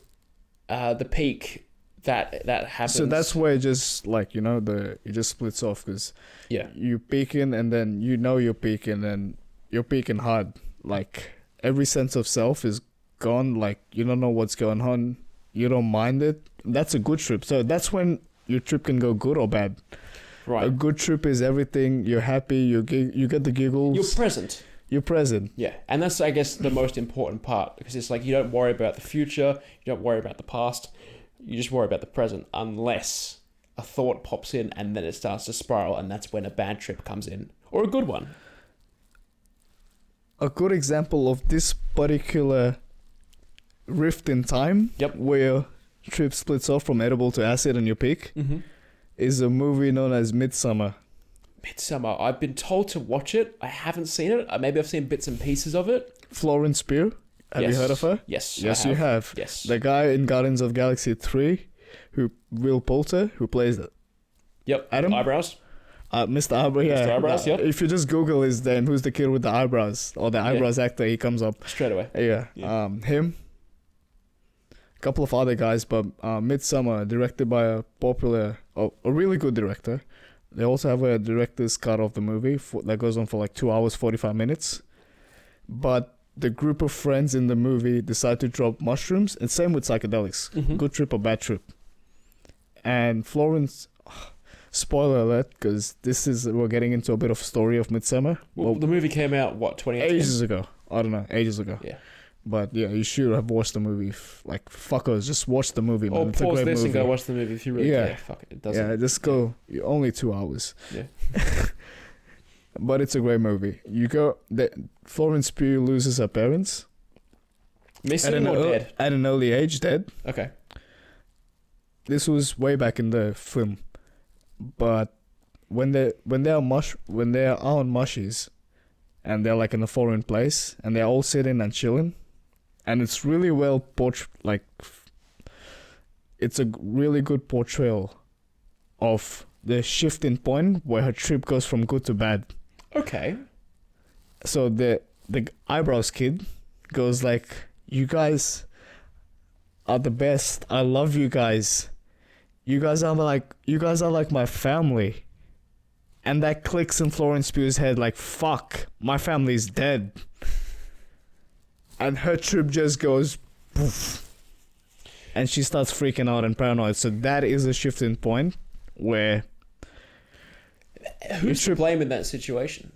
B: the peak that happens.
A: So that's where it just like it just splits off because you peaking and then you're peaking and you're peaking hard. Like every sense of self is gone. Like you don't know what's going on. You don't mind it. That's a good trip. So that's when your trip can go good or bad. Right. A good trip is everything. You're happy. You get the giggles.
B: You're present.
A: You're present.
B: Yeah, and that's, I guess, the most important part, because it's like you don't worry about the future, you don't worry about the past, you just worry about the present, unless a thought pops in and then it starts to spiral, and that's when a bad trip comes in, or a good one.
A: A good example of this particular rift in time, where trip splits off from edible to acid and you peak
B: Mm-hmm.
A: is a movie known as Midsummer.
B: Midsummer. I've been told to watch it. I haven't seen it. Maybe I've seen bits and pieces of it.
A: Florence Pugh. Have you
B: Yes.
A: heard of her?
B: Yes.
A: Yes,
B: I
A: you have.
B: Yes.
A: The guy in Guardians of Galaxy 3, Will Poulter, who plays
B: Yep.
A: Adam?
B: Eyebrows.
A: Mr. Eyebrows. Yeah.
B: Mr. Eyebrows, yep.
A: If you just Google his name, who's the kid with the eyebrows or the eyebrows actor, he comes up.
B: Straight away.
A: Yeah. Him. A couple of other guys, but Midsummer, directed by a really good director. They also have a director's cut of the movie that goes on for like 2 hours 45 minutes. But the group of friends in the movie decide to drop mushrooms, and same with psychedelics.
B: Mhm.
A: Good trip or bad trip. And Florence, spoiler alert, because we're getting into a bit of story of Midsummer.
B: Well, the movie came out, what, 2018?
A: Ages ago. I don't know, ages ago.
B: Yeah.
A: But yeah, you should have watched the movie. Like, fuckers, just watch the movie, man.
B: Or
A: It's a
B: pause
A: great
B: this
A: movie.
B: and go watch the movie if you really
A: Yeah.
B: care. Fuck it. It doesn't.
A: Yeah, just go. Only 2 hours.
B: Yeah.
A: But it's a great movie. Florence Pugh loses her parents.
B: Missing or dead?
A: At an early age, dead.
B: Okay.
A: This was way back in the film. But when they are on mushies, and they're like in a foreign place, and they're all sitting and chilling, and it's really well portrayed. It's a really good portrayal of the shifting point where her trip goes from good to bad.
B: Okay.
A: So the eyebrows kid goes like, "You guys are the best. I love you guys. You guys are like my family." And that clicks in Florence Pugh's head like, "Fuck, my family's dead." And her trip just goes poof. And she starts freaking out and paranoid. So that is a shifting point where
B: Who's to blame in that situation?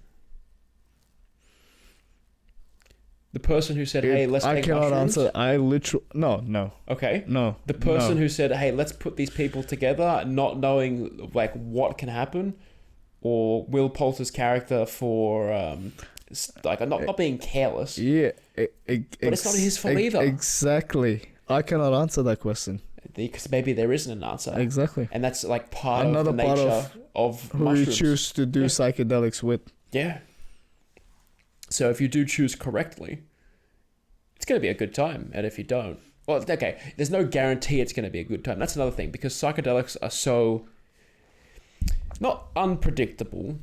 B: The person who said, "Hey, let's
A: I
B: take
A: cannot
B: mushrooms"?
A: answer. I literally no.
B: Okay.
A: No.
B: The person
A: no.
B: who said, "Hey, let's put these people together," not knowing like what can happen, or Will Poulter's character for like not being careless.
A: Yeah,
B: But it's not his fault either.
A: Exactly. I cannot answer that question.
B: Because maybe there isn't an answer.
A: Exactly.
B: And that's like part
A: Another
B: of the
A: part
B: nature of
A: Who
B: mushrooms.
A: you choose to do psychedelics with.
B: Yeah. So if you do choose correctly, it's going to be a good time. And if you don't, well, okay, there's no guarantee it's going to be a good time. That's another thing, because psychedelics are so not unpredictable,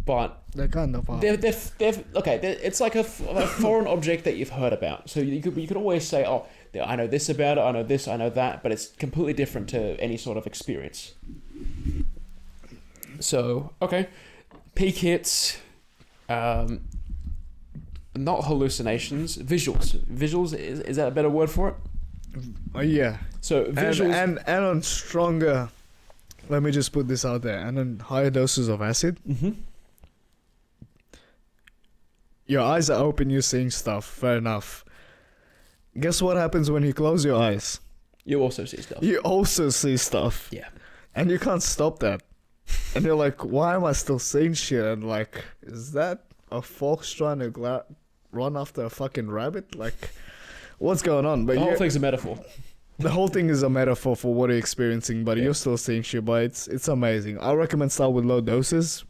B: but
A: They kind of are.
B: they're it's like a foreign object that you've heard about. So you could always say, "Oh, I know this about it. I know this. I know that," but it's completely different to any sort of experience. So okay, peak hits, not hallucinations, visuals. Visuals is that a better word for it?
A: Yeah.
B: So visuals.
A: And on stronger. Let me just put this out there. And on higher doses of acid,
B: Mhm.
A: your eyes are open. You're seeing stuff. Fair enough. Guess what happens when you close your eyes?
B: You also see stuff.
A: You also see stuff.
B: Yeah.
A: And you can't stop that. And you're like, why am I still seeing shit? And like, is that a fox trying to run after a fucking rabbit? Like, what's going on? But
B: The whole thing's a metaphor.
A: the whole thing is a metaphor for what you're experiencing, but you're still seeing shit. But it's amazing. I recommend start with low doses.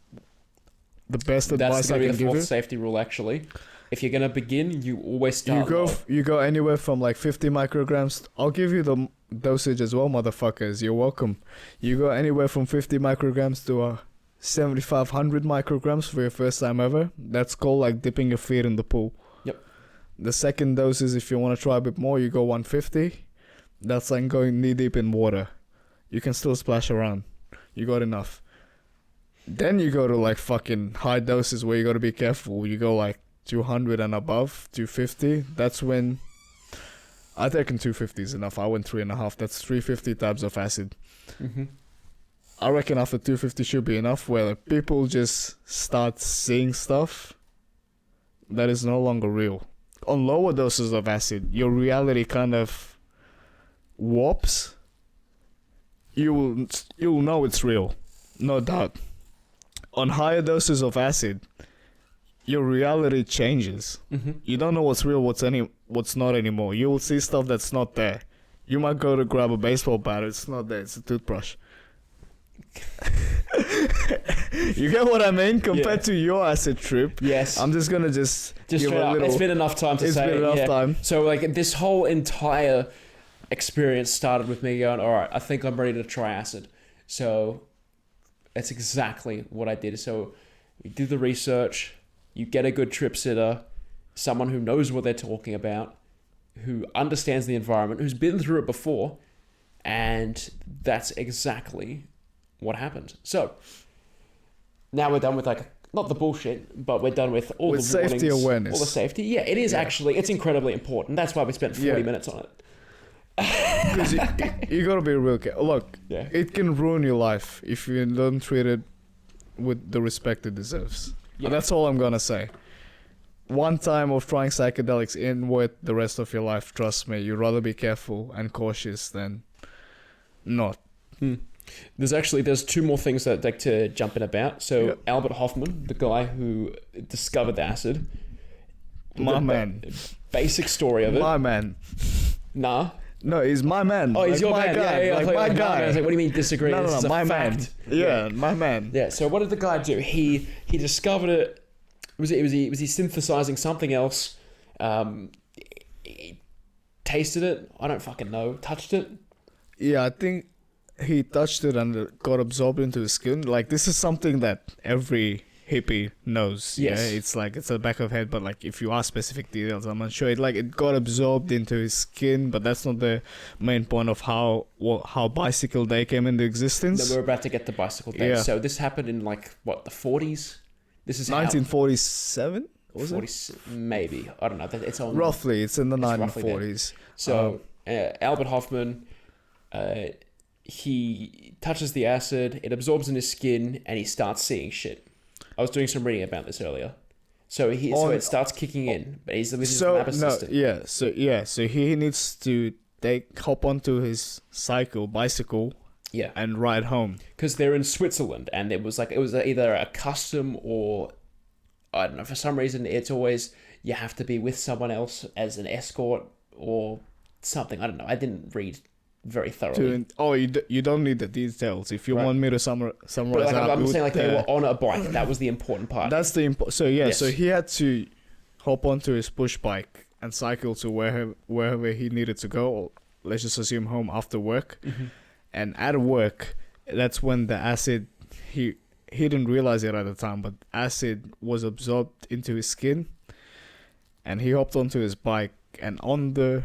A: The best
B: That's
A: advice I
B: going to
A: can
B: be the
A: give
B: fourth
A: you.
B: safety rule, actually. If you're going to begin, you always start low.
A: You go anywhere from like 50 micrograms. I'll give you the dosage as well, motherfuckers. You're welcome. You go anywhere from 50 micrograms to 7,500 micrograms for your first time ever. That's called like dipping your feet in the pool.
B: Yep.
A: The second dose is if you want to try a bit more, you go 150. That's like going knee deep in water. You can still splash around. You got enough. Then you go to like fucking high doses where you got to be careful. You go like 200 and above, 250. That's when I reckon 250 is enough. I went 3.5. That's 350 tabs of acid.
B: Mm-hmm.
A: I reckon after 250 should be enough where people just start seeing stuff that is no longer real. On lower doses of acid, your reality kind of warps. You'll know it's real, no doubt. On higher doses of acid, your reality changes.
B: Mm-hmm.
A: You don't know what's real, what's not anymore. You will see stuff that's not there. You might go to grab a baseball bat. It's not there. It's a toothbrush. You get what I mean? Compared to your acid trip.
B: Yes.
A: I'm just gonna just give
B: straight up. It's been enough time to say.
A: It's been enough time.
B: So like this whole entire experience started with me going, all right, I think I'm ready to try acid. So that's exactly what I did. So we did the research. You get a good trip sitter, someone who knows what they're talking about, who understands the environment, who's been through it before, and that's exactly what happened. So now we're done with like not the bullshit, but we're done with all
A: with
B: the
A: safety
B: warnings,
A: awareness.
B: all the safety. Yeah, it is actually. It's incredibly important. That's why we spent 40 minutes on it.
A: Because you gotta be real careful. Look,
B: Yeah.
A: it can ruin your life if you don't treat it with the respect it deserves.
B: Yeah.
A: And that's all I'm gonna say. One time of trying psychedelics in with the rest of your life, trust me, you'd rather be careful and cautious than not.
B: There's two more things that I'd like to jump in about. So
A: Yep.
B: Albert Hoffman, the guy who discovered the acid,
A: My
B: the
A: man.
B: basic story of it.
A: My man.
B: Nah.
A: No, he's my man.
B: Oh, he's
A: Like
B: your
A: my
B: man.
A: guy.
B: Yeah,
A: Like
B: I
A: my
B: was
A: guy.
B: like, what do you mean disagree?
A: No,
B: This is a
A: my man.
B: fact.
A: Yeah, my man.
B: Yeah. So what did the guy do? He discovered it. Was he synthesizing something else? He tasted it. I don't fucking know. Touched it.
A: Yeah, I think he touched it and it got absorbed into his skin. Like, this is something that every hippie knows.
B: Yes.
A: Yeah, it's like, it's at the back of head, but like, if you ask specific details, I'm not sure. It got absorbed into his skin, but that's not the main point of how Bicycle Day came into existence.
B: No, we're about to get to Bicycle Day.
A: Yeah.
B: So this happened in like what, the 40s? This is
A: 1947, was it?
B: 40s, maybe. I don't know. It's on
A: Roughly, it's in the
B: It's roughly
A: 1940s.
B: So Albert Hoffman, he touches the acid, it absorbs in his skin, and he starts seeing shit. I was doing some reading about this earlier. So it starts kicking in, but he's with his lab assistant.
A: So he needs to hop onto his bicycle,
B: Yeah,
A: and ride home.
B: because they're in Switzerland, and it was either a custom or I don't know. For some reason, it's always you have to be with someone else as an escort or something. I don't know. I didn't read very thoroughly.
A: You don't need the details. If you
B: Right.
A: want me to summarize,
B: But I'm saying like they
A: the-
B: were on a bike. That was the important part.
A: That's the So
B: Yes.
A: so he had to hop onto his push bike and cycle to wherever he needed to go. Or let's just assume home after work.
B: Mm-hmm.
A: And at work, that's when the acid he didn't realize it at the time, but acid was absorbed into his skin, and he hopped onto his bike, and on the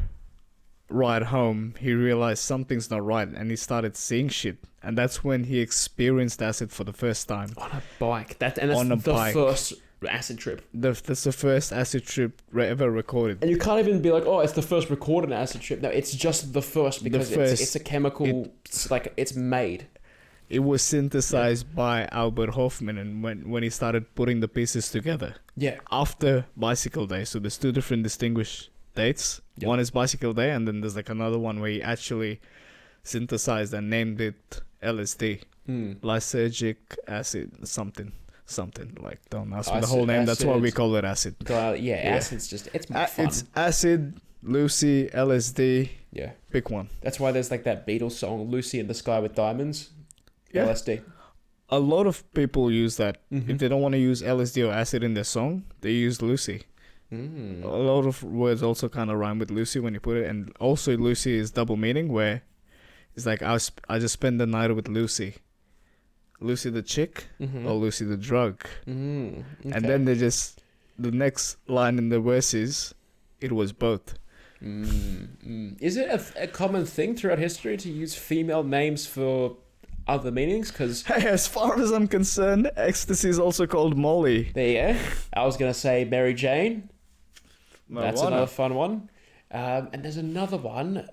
A: ride home he realized something's not right, and he started seeing shit, and that's when he experienced acid for the first time.
B: On a bike. That's
A: On a
B: the
A: bike.
B: first acid trip.
A: That's the first acid trip ever recorded.
B: And you can't even be like, oh, it's the first recorded acid trip. No, it's just the first because
A: first.
B: it's a chemical. It's made.
A: It was synthesized by Albert Hoffman, and when he started putting the pieces together
B: Yeah.
A: after Bicycle Day. So there's two different distinguished dates.
B: Yep.
A: One is Bicycle Day, and then there's like another one where he actually synthesized and named it LSD, LySergic acid something. Like, don't ask me the whole name. That's why we call it acid.
B: Acid's just it's fun.
A: It's acid, Lucy, LSD.
B: Yeah.
A: Pick one.
B: That's why there's like that Beatles song, "Lucy in the Sky with Diamonds."
A: Yeah.
B: LSD.
A: A lot of people use that.
B: Mhm.
A: If they don't want to use LSD or acid in their song, they use Lucy.
B: Mm.
A: A lot of words also kind of rhyme with Lucy when you put it, and also Lucy is double meaning, where it's like I just spent the night with Lucy. Lucy the chick
B: Mhm.
A: or Lucy the drug.
B: Mm.
A: And then the next line in the verse is, it was both.
B: Is it a common thing throughout history to use female names for other meanings? Because
A: Hey, as far as I'm concerned, ecstasy is also called Molly.
B: there you go. I was gonna say Mary Jane. That's
A: Marijuana.
B: another fun one. And there's another one.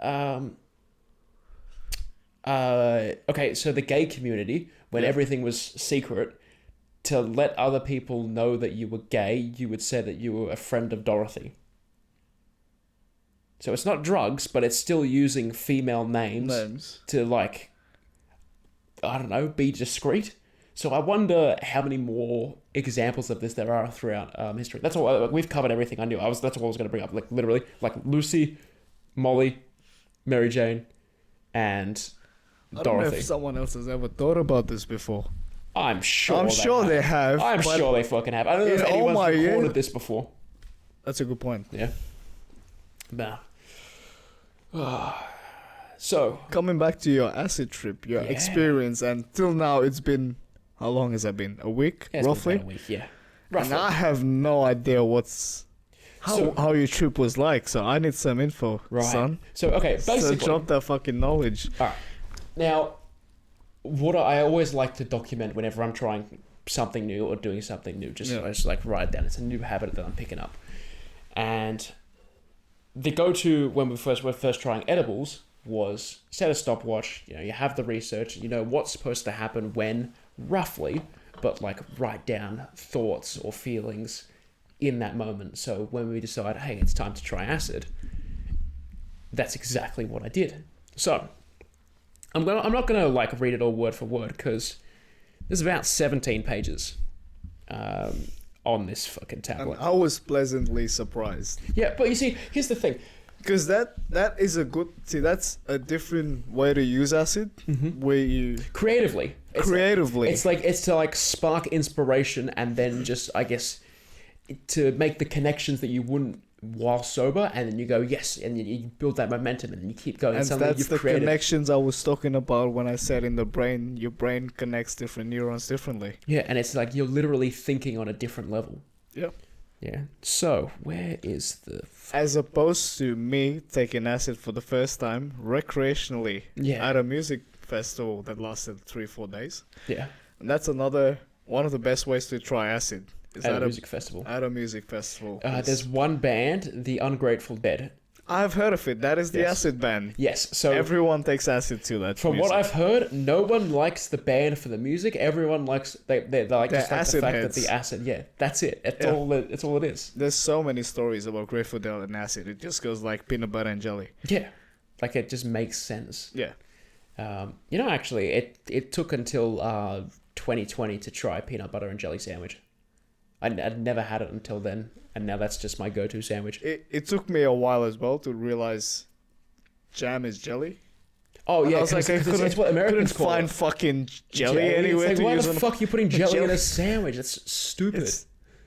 B: Okay, so the gay community, when
A: Yeah.
B: everything was secret, to let other people know that you were gay, you would say that you were a friend of Dorothy. So it's not drugs, but it's still using female names to, like, I don't know, be discreet. So I wonder how many more examples of this there are throughout history. That's all. We've covered everything I knew. That's all I was going to bring up. Like literally, like Lucy, Molly, Mary Jane, and
A: I don't know
B: Dorothy.
A: if someone else has ever thought about this before.
B: I'm sure.
A: I'm sure they have.
B: I'm
A: but
B: sure they fucking have. I don't know if
A: in all
B: anyone's
A: my
B: recorded
A: years-
B: this before.
A: That's a good point.
B: Yeah. Nah. So,
A: Coming back to your acid trip, your
B: Yeah.
A: experience, and till now it's been, how long has that been? A week,
B: yeah, it's been
A: roughly?
B: about a week, yeah.
A: And
B: Roughly.
A: I have no idea
B: So-
A: how your trip was like, so I need some info,
B: Right.
A: son.
B: So, okay,
A: So
B: basically.
A: drop that fucking knowledge.
B: Alright. Now, what I always like to document whenever I'm trying something new or doing something new, just,
A: Yeah.
B: I just like write it down. It's a new habit that I'm picking up. And the go-to when we were first trying edibles was set a stopwatch. You know, you have the research. You know what's supposed to happen when, roughly, but like write down thoughts or feelings in that moment. So when we decide, hey, it's time to try acid, that's exactly what I did. So I'm not gonna like read it all word for word because there's about 17 pages on this fucking
A: And
B: tablet.
A: I was pleasantly surprised.
B: Yeah, but you see, here's the thing.
A: Because that is a good... See, that's a different way to use acid, where you...
B: Creatively.
A: Creatively.
B: It's to like spark inspiration and then just, I guess, to make the connections that you wouldn't while sober, and then you go, yes, and you build that momentum and you keep going.
A: and
B: Something
A: that's
B: you've
A: the
B: created.
A: connections I was talking about when I said in the brain, your brain connects different neurons differently.
B: Yeah, and it's like you're literally thinking on a different level.
A: Yep.
B: Yeah. So, where is the...
A: As opposed to me taking acid for the first time recreationally
B: Yeah.
A: at a music festival that lasted 3-4 days.
B: Yeah.
A: And that's one of the best ways to try acid. Is
B: At a music festival.
A: At a music festival. 'cause
B: There's one band, The Ungrateful Dead.
A: I've heard of it. That is the
B: Yes.
A: acid band.
B: Yes, so...
A: Everyone takes acid to that.
B: From
A: music.
B: what I've heard, no one likes the band for the music. Everyone likes they like
A: They're
B: just like the
A: acid
B: fact
A: heads.
B: that the acid. Yeah, that's it. It's
A: Yeah.
B: all. It's all it is.
A: There's so many stories about Grateful Dead and acid. It just goes like peanut butter and jelly.
B: Yeah, like it just makes sense.
A: Yeah.
B: You know, actually, it took until 2020 to try a peanut butter and jelly sandwich. I'd never had it until then, and now that's just my go-to sandwich.
A: It took me a while as well to realize jam is jelly.
B: Oh
A: And
B: yeah,
A: I was like, I
B: it's what
A: couldn't
B: Americans call
A: find
B: it.
A: fucking jelly
B: It's
A: anywhere
B: like,
A: to
B: why
A: use
B: the
A: on
B: fuck you putting jelly in
A: jelly?
B: a sandwich? That's stupid.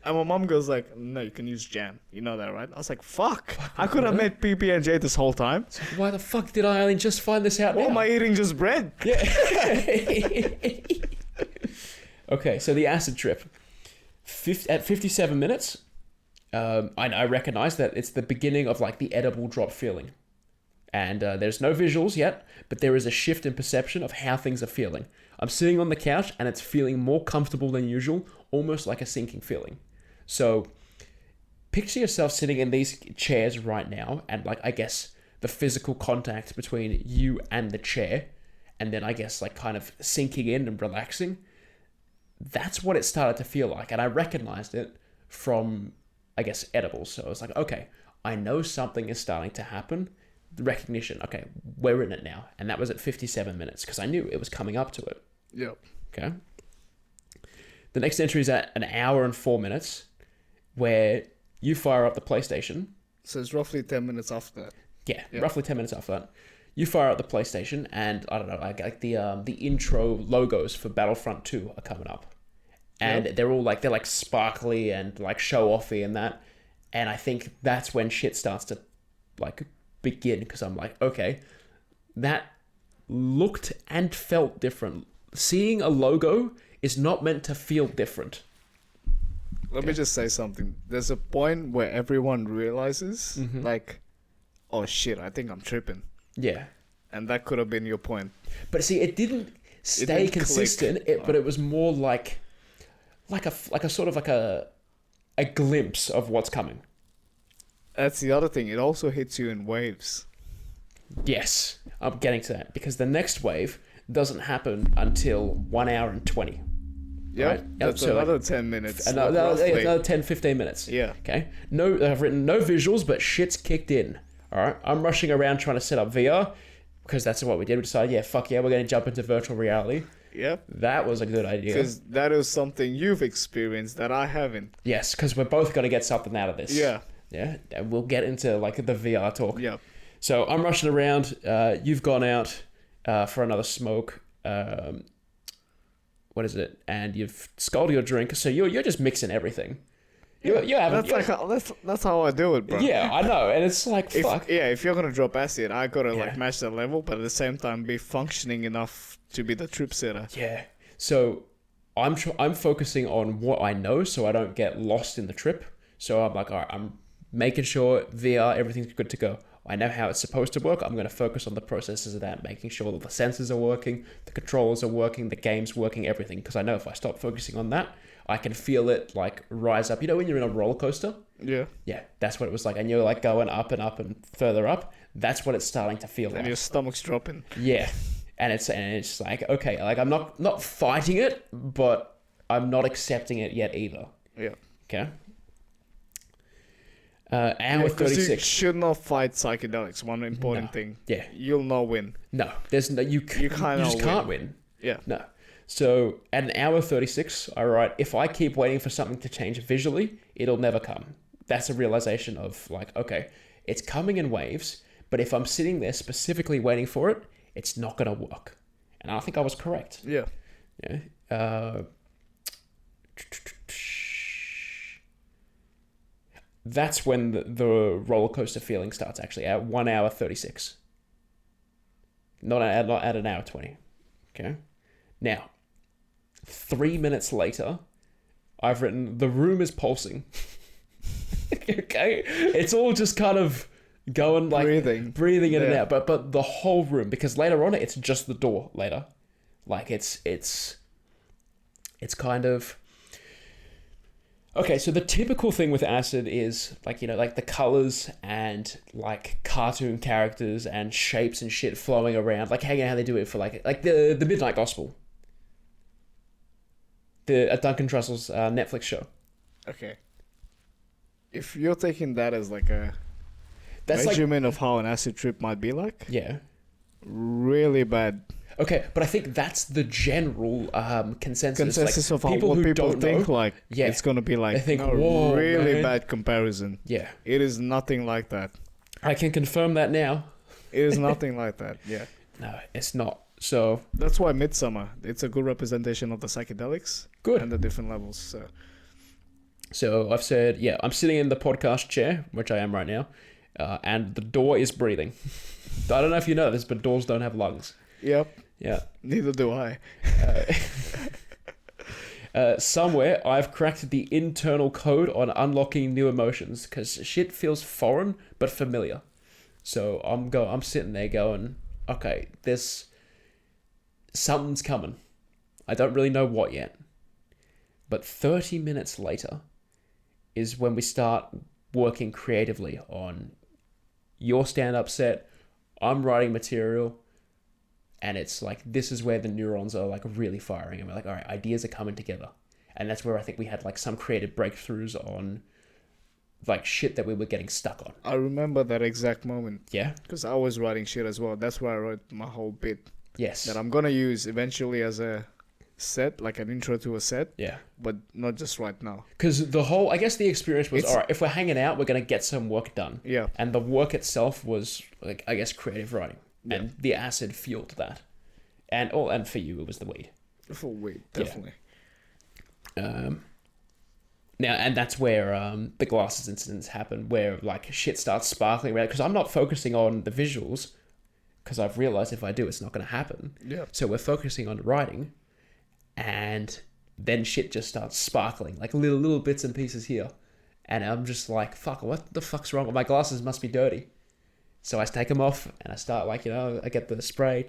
A: And my mom goes like, no, you can use jam. You know that, right? I was like, fuck. I could have made PB&J this whole time.
B: Why the fuck did I only just find this out
A: Why
B: now?
A: am I eating just bread?
B: Yeah. Okay, so the acid trip. At 57 minutes, I recognize that it's the beginning of like the edible drop feeling. And there's no visuals yet, but there is a shift in perception of how things are feeling. I'm sitting on the couch and it's feeling more comfortable than usual, almost like a sinking feeling. So picture yourself sitting in these chairs right now and like, I guess, the physical contact between you and the chair, and then I guess like kind of sinking in and relaxing. That's what it started to feel like. And I recognized it from, I guess, edibles. So I was like, okay, I know something is starting to happen. The recognition, okay, we're in it now. And that was at 57 minutes because I knew it was coming up to it.
A: Yep.
B: Okay. The next entry is at 1 hour and 4 minutes where you fire up the PlayStation.
A: So it's roughly 10 minutes after that.
B: Yeah,
A: Yeah.
B: roughly 10 minutes after that. You fire up the PlayStation, and I don't know, like the intro logos for Battlefront 2 are coming up, and they're like sparkly and like show offy and that, and I think that's when shit starts to like begin because I'm like, okay, that looked and felt different. Seeing a logo is not meant to feel different.
A: Let me just say something. There's a point where everyone realizes, like, oh shit, I think I'm tripping.
B: Yeah.
A: And that could have been your point.
B: But see, it didn't stay
A: didn't
B: consistent.
A: click.
B: But it was more like a sort of like a glimpse of what's coming.
A: That's the other thing. It also hits you in waves.
B: Yes, I'm getting to that because the next wave doesn't happen until 1 hour and 20.
A: Yep.
B: Right. Yep,
A: That's
B: so, like,
A: another 10 minutes.
B: Another
A: roughly.
B: 10, 15 minutes.
A: Yeah.
B: Okay. No, I've written no visuals, but shit's kicked in. All right. I'm rushing around trying to set up VR because that's what we did. We decided, yeah, fuck yeah, we're going to jump into virtual reality.
A: Yep.
B: That was a good idea.
A: Because that is something you've experienced that I haven't.
B: Yes, because we're both going to get something out of this.
A: Yeah.
B: Yeah. And we'll get into like the VR talk.
A: Yep.
B: So I'm rushing around. You've gone out for another smoke. What is it? And you've sculled your drink. So you're just mixing everything. You haven't.
A: That's how I do it, bro.
B: Yeah, I know, and it's like fuck.
A: If you're gonna drop acid, I gotta like match that level, but at the same time be functioning enough to be the troop setter.
B: Yeah. So I'm focusing on what I know, so I don't get lost in the trip. So I'm like, all right, I'm making sure VR everything's good to go. I know how it's supposed to work. I'm going to focus on the processes of that, making sure that the sensors are working, the controllers are working, the game's working, everything. Because I know if I stop focusing on that, I can feel it like rise up. You know when you're in a roller coaster?
A: Yeah.
B: Yeah, that's what it was like. And you're like going up and up and further up. That's what it's starting to feel like.
A: And your stomach's dropping.
B: Yeah. And it's like, okay, like I'm not fighting it, but I'm not accepting it yet either.
A: Yeah.
B: Okay. Hour 36.
A: You should not fight psychedelics. One important thing.
B: Yeah.
A: You'll not win.
B: No, there's no you just can't win.
A: Yeah.
B: No. So at an hour 36, all right, if I keep waiting for something to change visually, it'll never come. That's a realization of like, okay, it's coming in waves, but if I'm sitting there specifically waiting for it, it's not going to work. And I think I was correct.
A: Yeah.
B: Yeah. That's when the roller coaster feeling starts actually at 1 hour 36. Not at an hour 20. Okay. Now, 3 minutes later, I've written, the room is pulsing. Okay. It's all just kind of going like breathing in and out, but the whole room, because later on it's just the door later. Like it's kind of okay, so the typical thing with acid is like, you know, like the colors and like cartoon characters and shapes and shit flowing around, like hanging out how they do it for like the Midnight Gospel. The Duncan Trussell's Netflix show.
A: Okay. If you're taking that as like a measurement of how an acid trip might be like,
B: yeah,
A: really bad.
B: Okay, but I think that's the general consensus like,
A: of what people think. Like, it's gonna be like,
B: they think, whoa,
A: really
B: man.
A: bad comparison.
B: Yeah,
A: it is nothing like that.
B: I can confirm that now.
A: It is nothing like that. Yeah.
B: No, it's not. So
A: that's why Midsummer, it's a good representation of the psychedelics.
B: Good.
A: And the different levels.
B: So I've said, yeah, I'm sitting in the podcast chair, which I am right now, and the door is breathing. I don't know if you know this, but doors don't have lungs.
A: Yep.
B: Yeah.
A: Neither do I.
B: Somewhere I've cracked the internal code on unlocking new emotions because shit feels foreign but familiar. So I'm sitting there going, okay, something's coming. I don't really know what yet. But 30 minutes later is when we start working creatively on your stand-up set. I'm writing material. And it's like, this is where the neurons are like really firing. And we're like, all right, ideas are coming together. And that's where I think we had like some creative breakthroughs on like shit that we were getting stuck on.
A: I remember that exact moment.
B: Yeah.
A: Because I was writing shit as well. That's where I wrote my whole bit.
B: Yes.
A: That I'm going to use eventually as a set, like an intro to a set.
B: Yeah.
A: But not just right now.
B: Because I guess the experience was, all right, if we're hanging out, we're going to get some work done.
A: Yeah.
B: And the work itself was like, I guess, creative writing.
A: Yeah.
B: And the acid fueled that. And for you, it was the weed.
A: For weed, definitely.
B: Yeah. Now, and that's where the glasses incidents happen, where like shit starts sparkling around. Because I'm not focusing on the visuals, because I've realized if I do, it's not going to happen.
A: Yeah.
B: So we're focusing on writing, and then shit just starts sparkling, like little bits and pieces here. And I'm just like, fuck, what the fuck's wrong? My glasses must be dirty. So I take them off and I start like, I get the spray,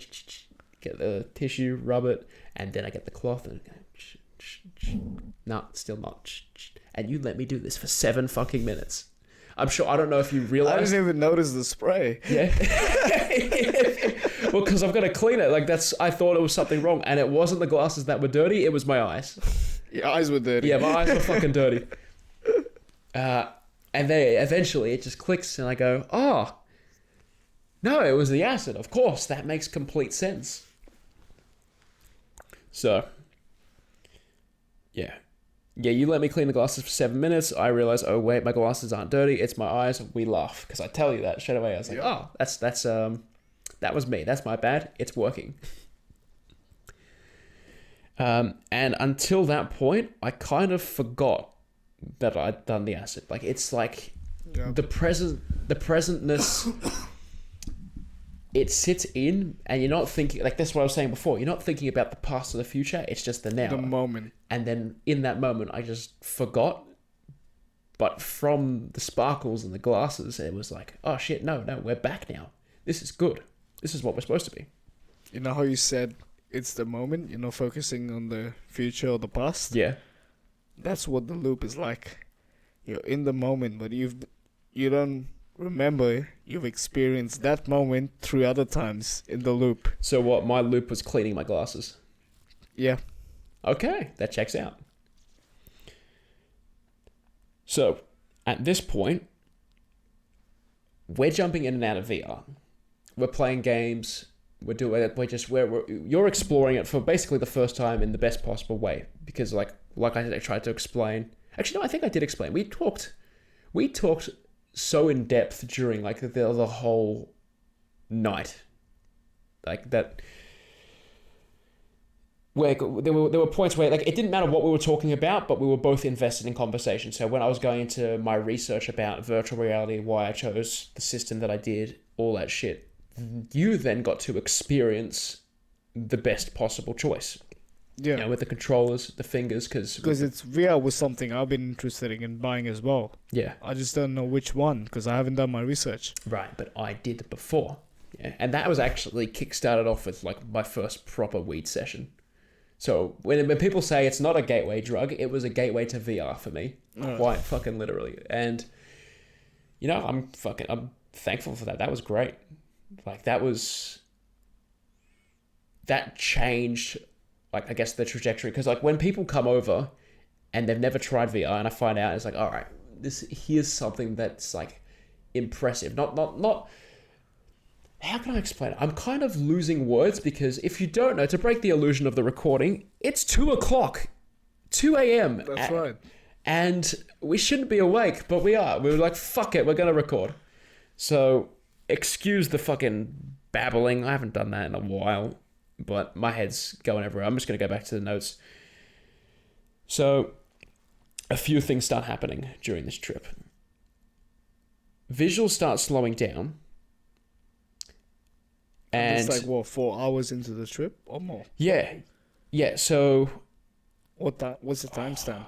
B: get the tissue, rub it, and then I get the cloth and no, still not. And you let me do this for 7 fucking minutes. I'm sure, I don't know if you realize.
A: I didn't even notice the spray.
B: Yeah. Well, because I've got to clean it. Like I thought it was something wrong, and it wasn't the glasses that were dirty, it was my eyes.
A: Your eyes were dirty.
B: Yeah, my eyes were fucking dirty. And then eventually it just clicks and I go, oh, no, it was the acid. Of course, that makes complete sense. So, yeah. Yeah, you let me clean the glasses for 7 minutes. I realize, oh wait, my glasses aren't dirty. It's my eyes. We laugh because I tell you that straight away. I was like, oh, that was me. That's my bad. It's working. And until that point, I kind of forgot that I'd done the acid. Like it's like the presentness. It sits in, and you're not thinking, like that's what I was saying before, you're not thinking about the past or the future, it's just the now.
A: The moment.
B: And then in that moment, I just forgot. But from the sparkles and the glasses, it was like, oh shit, no, we're back now. This is good. This is what we're supposed to be.
A: You know how you said it's the moment, you're not focusing on the future or the past?
B: Yeah.
A: That's what the loop is like. You're in the moment, but you don't remember you've experienced that moment 3 other times in the loop.
B: So what, my loop was cleaning my glasses?
A: Yeah.
B: Okay, that checks out. So, at this point, we're jumping in and out of VR. We're playing games. You're exploring it for basically the first time in the best possible way. Because like I tried to explain. Actually, no, I think I did explain. We talked so in depth during like the whole night, like that. Where there were points where like it didn't matter what we were talking about, but we were both invested in conversation. So when I was going into my research about virtual reality, why I chose the system that I did, all that shit, you then got to experience the best possible choice.
A: Yeah.
B: You know, with the controllers, the fingers, because
A: it's VR was something I've been interested in buying as well.
B: Yeah.
A: I just don't know which one because I haven't done my research.
B: Right, but I did before. Yeah. And that was actually kickstarted off with like my first proper weed session. So when people say it's not a gateway drug, it was a gateway to VR for me. Quite fucking literally. And you know, I'm thankful for that. That was great. Like that changed like I guess the trajectory, because like when people come over and they've never tried VR and I find out, it's like, all right, here's something that's like impressive. Not how can I explain it? I'm kind of losing words because if you don't know, to break the illusion of the recording, it's 2:00, 2 a.m.
A: That's right.
B: And we shouldn't be awake, but we are. We were like, fuck it, we're going to record. So excuse the fucking babbling. I haven't done that in a while, but my head's going everywhere. I'm just going to go back to the notes. So a few things start happening during this trip. Visuals start slowing down. And
A: it's like, 4 hours into the trip or more?
B: Yeah. So...
A: What's the timestamp?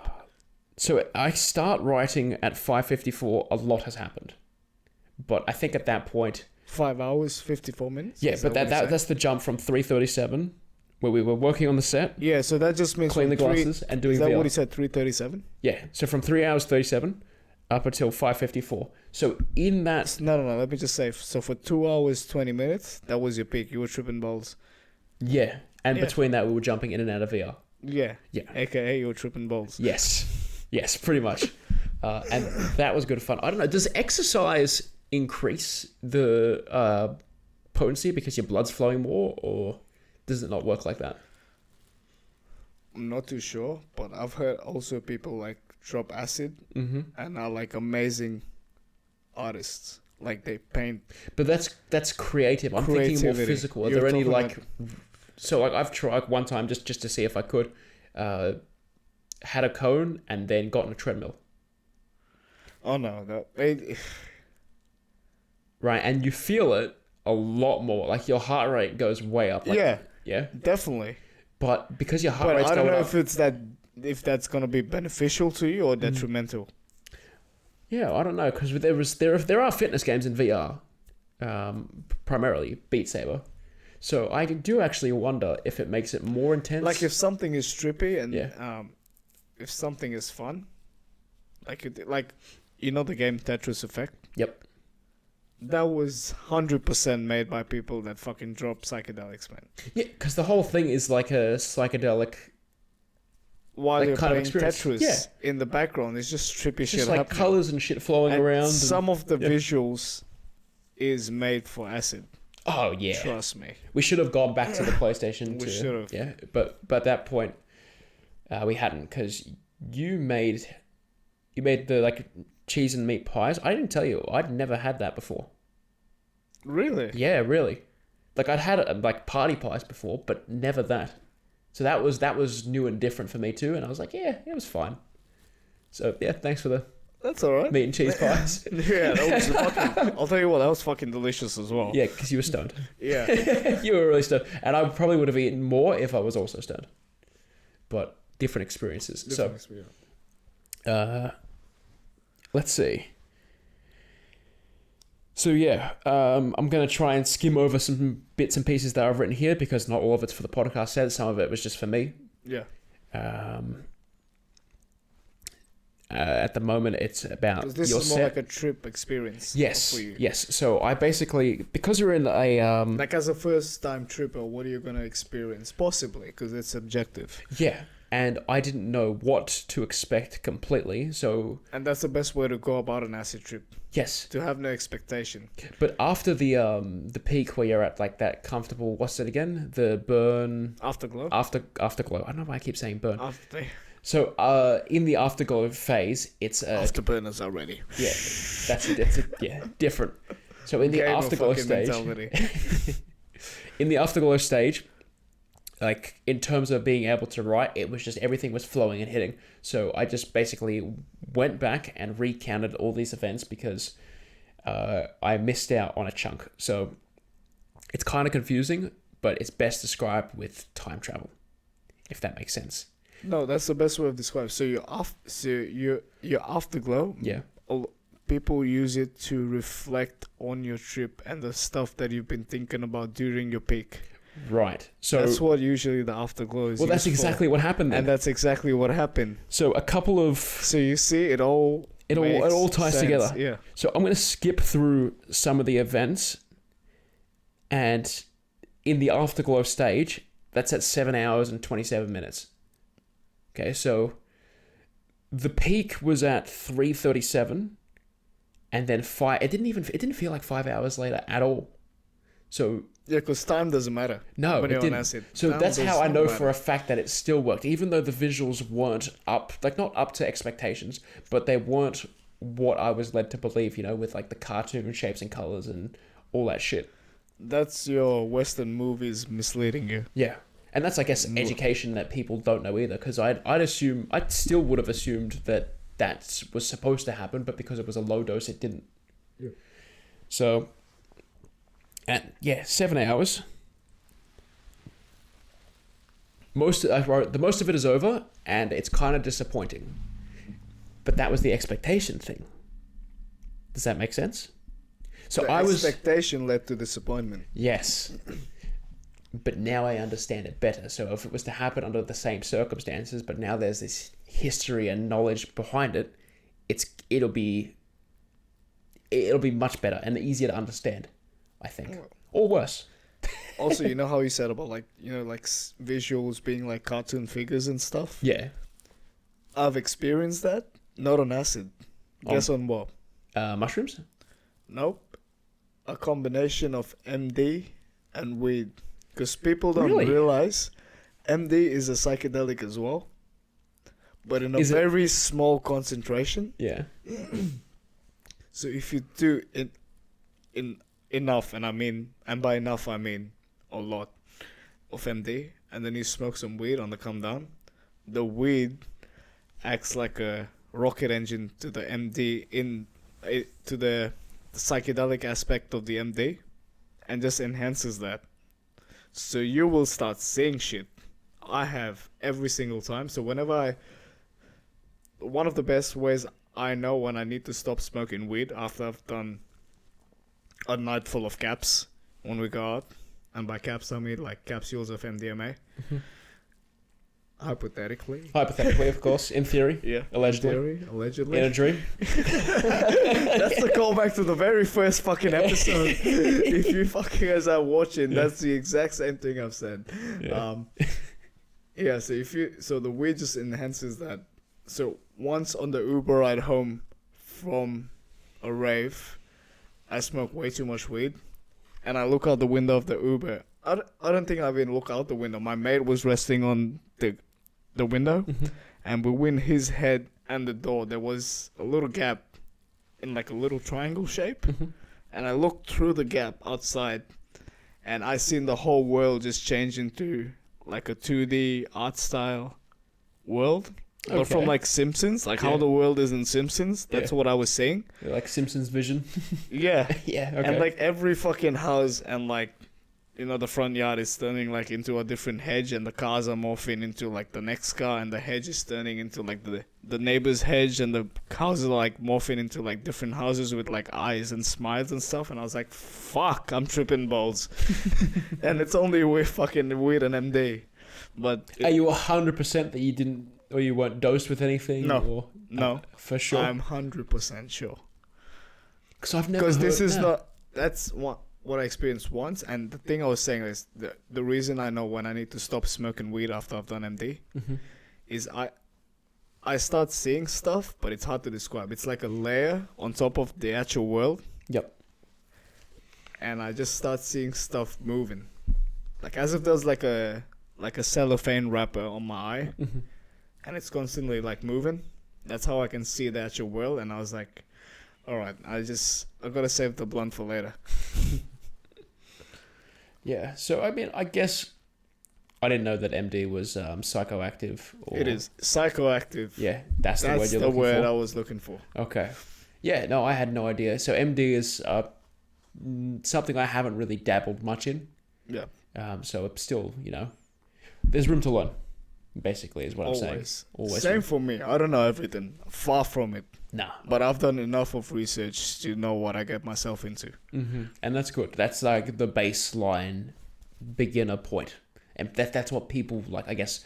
B: So I start writing at 5:54. A lot has happened. But I think at that point...
A: 5 hours, 54 minutes?
B: Yeah, but that's the jump from 3:37, where we were working on the set.
A: Yeah, so that just means...
B: Clean the glasses and doing VR.
A: Is that what he said, 3:37?
B: Yeah, so from 3 hours 37 up until 5:54. So in that...
A: No, let me just say, so for 2 hours, 20 minutes, that was your peak. You were tripping balls.
B: Yeah, and between that we were jumping in and out of VR.
A: Yeah.
B: Yeah.
A: AKA you were tripping balls.
B: Yes, pretty much. And that was good fun. I don't know, does exercise increase the potency because your blood's flowing more, or does it not work like that?
A: I'm not too sure, but I've heard also people like drop acid and are like amazing artists. Like they paint.
B: But that's creative. I'm thinking more physical. Are there any like... So like I've tried one time just to see if I could, had a cone and then got on a treadmill.
A: Oh no,
B: right, and you feel it a lot more. Like your heart rate goes way up. Like, yeah,
A: definitely.
B: But because your heart rate's
A: I don't
B: going
A: know
B: up,
A: if that's gonna be beneficial to you or detrimental.
B: Yeah, I don't know, because there are fitness games in VR, primarily Beat Saber. So I do actually wonder if it makes it more intense.
A: Like if something is trippy and if something is fun, like you know the game Tetris Effect.
B: Yep.
A: That was 100% made by people that fucking drop psychedelics, man.
B: Yeah, because the whole thing is like a psychedelic.
A: While
B: like
A: you're
B: kind
A: playing
B: of
A: Tetris in the background, it's just trippy shit
B: just like
A: happening.
B: colors and shit flowing around.
A: Some of the visuals is made for acid.
B: Oh yeah,
A: trust me.
B: We should have gone back to the PlayStation.
A: We should have.
B: Yeah, but at that point, we hadn't, because you made the like cheese and meat pies. I didn't tell you. I'd never had that before.
A: Really?
B: Yeah, really. Like I'd had like party pies before, but never that. So that was new and different for me too. And I was like, yeah, it was fine. So yeah, thanks for the
A: That's all right.
B: meat and cheese pies.
A: Yeah, that was fucking. I'll tell you what, that was fucking delicious as well.
B: Yeah, because you were stoned.
A: Yeah.
B: You were really stoned, and I probably would have eaten more if I was also stoned. But different experiences. Let's see. So yeah, I'm going to try and skim over some bits and pieces that I've written here because not all of it's for the podcast set. Some of it was just for me.
A: Yeah.
B: At the moment, it's about
A: This
B: your
A: is more
B: set.
A: like a trip experience.
B: Yes,
A: For you.
B: yes. So I basically, because you're in a
A: Like as a first time tripper, what are you gonna experience? Possibly, because it's subjective.
B: yeah, and I didn't know what to expect completely. So
A: And that's the best way to go about an acid trip.
B: yes,
A: To have no expectation.
B: but after the peak where you're at like that comfortable, what's it again? The burn
A: Afterglow.
B: afterglow. I don't know why I keep saying burn.
A: After
B: So in the afterglow phase, it's
A: afterburners already.
B: yeah, that's yeah different. So in the
A: Game of
B: afterglow
A: fucking
B: stage,
A: mentality.
B: in the afterglow stage, like in terms of being able to write, it was just everything was flowing and hitting. So I just basically went back and recounted all these events because I missed out on a chunk. So it's kind of confusing, but it's best described with time travel, if that makes sense.
A: No, that's the best way of describing. So your afterglow.
B: Yeah.
A: People use it to reflect on your trip and the stuff that you've been thinking about during your peak.
B: Right. So
A: That's what usually the afterglow is.
B: well, that's
A: used for.
B: exactly what happened then.
A: And that's exactly what happened.
B: So a couple of
A: So you see, it all
B: ties
A: sense.
B: together.
A: Yeah.
B: So I'm going to skip through some of the events, and in the afterglow stage, that's at 7 hours and 27 minutes. Okay, so the peak was at 3:37, and then it didn't feel like 5 hours later at all. So
A: Yeah, because time doesn't matter.
B: no,
A: when
B: it
A: you're on
B: didn't.
A: acid.
B: So
A: Time
B: that's
A: does
B: how I
A: not
B: know
A: matter.
B: for a fact that it still worked, even though the visuals weren't not up to expectations, but they weren't what I was led to believe, with like the cartoon shapes and colors and all that shit.
A: That's your Western movies misleading you.
B: Yeah. And that's, I guess, education that people don't know either, because I still would have assumed that was supposed to happen, but because it was a low dose, it didn't.
A: Yeah.
B: So, 7 hours. I wrote, the most of it is over, and it's kind of disappointing. But that was the expectation thing. Does that make sense? So
A: The expectation led to disappointment.
B: Yes. But now I understand it better. So if it was to happen under the same circumstances, but now there's this history and knowledge behind it, it'll be much better and easier to understand, I think. Or worse.
A: Also, you know how you said about visuals being like cartoon figures and stuff?
B: Yeah.
A: I've experienced that. Not on acid. Guess on what?
B: Mushrooms?
A: Nope. A combination of MD and weed. Because people don't
B: Really?
A: realize MD is a psychedelic as well. But in a
B: Is it-
A: very small concentration.
B: Yeah.
A: So if you do it in enough, and by enough I mean a lot of MD, and then you smoke some weed on the come down, the weed acts like a rocket engine to the MD to the psychedelic aspect of the MD, and just enhances that. So you will start seeing shit. I have every single time. So one of the best ways I know when I need to stop smoking weed after I've done a night full of caps when we go out, and by caps I mean like capsules of MDMA. Hypothetically,
B: Hypothetically, of course. In theory.
A: yeah,
B: Allegedly.
A: allegedly.
B: In a dream.
A: That's the callback to the very first fucking episode. If you fucking guys are watching, that's the exact same thing I've said.
B: Yeah.
A: So the weed just enhances that. So once on the Uber ride home from a rave, I smoke way too much weed, and I look out the window of the Uber. I don't think I even look out the window. My mate was resting on the window, and between his head and the door there was a little gap in like a little triangle shape. And I looked through the gap outside, and I seen the whole world just change into like a 2D art style world. But from like Simpsons, like how the world is in Simpsons. That's what I was seeing.
B: Like Simpsons vision.
A: Yeah.
B: Yeah, okay.
A: And like every fucking house and like, you know, the front yard is turning like into a different hedge, and the cars are morphing into like the next car, and the hedge is turning into like the neighbor's hedge, and the houses are like morphing into like different houses with like eyes and smiles and stuff. And I was like, fuck, I'm tripping balls. And it's only fucking weird and MD. But
B: are you 100% that you didn't, or you weren't dosed with anything?
A: No.
B: Or,
A: no.
B: For sure.
A: I'm 100% sure.
B: Because I've never
A: Because this
B: heard
A: is
B: that.
A: not, that's what I experienced once. And the thing I was saying is the reason I know when I need to stop smoking weed after I've done MD is I start seeing stuff, but it's hard to describe. It's like a layer on top of the actual world.
B: Yep.
A: And I just start seeing stuff moving. Like as if there's like a cellophane wrapper on my eye. And it's constantly like moving. That's how I can see the actual world. And I was like, alright, I gotta save the blunt for later.
B: Yeah, so I mean, I guess I didn't know that MD was psychoactive. Or,
A: It is psychoactive.
B: Yeah, that's the word
A: That's
B: you're
A: the
B: looking
A: word
B: for.
A: I was looking for.
B: Okay. Yeah, no, I had no idea. So MD is something I haven't really dabbled much in.
A: Yeah.
B: So it's still, you know, there's room to learn, basically, is what I'm saying. Always.
A: Same for me. I don't know everything. Far from it.
B: Nah.
A: But I've done enough of research to know what I get myself into.
B: And that's good. That's like the baseline beginner point. And that's what people, like, I guess,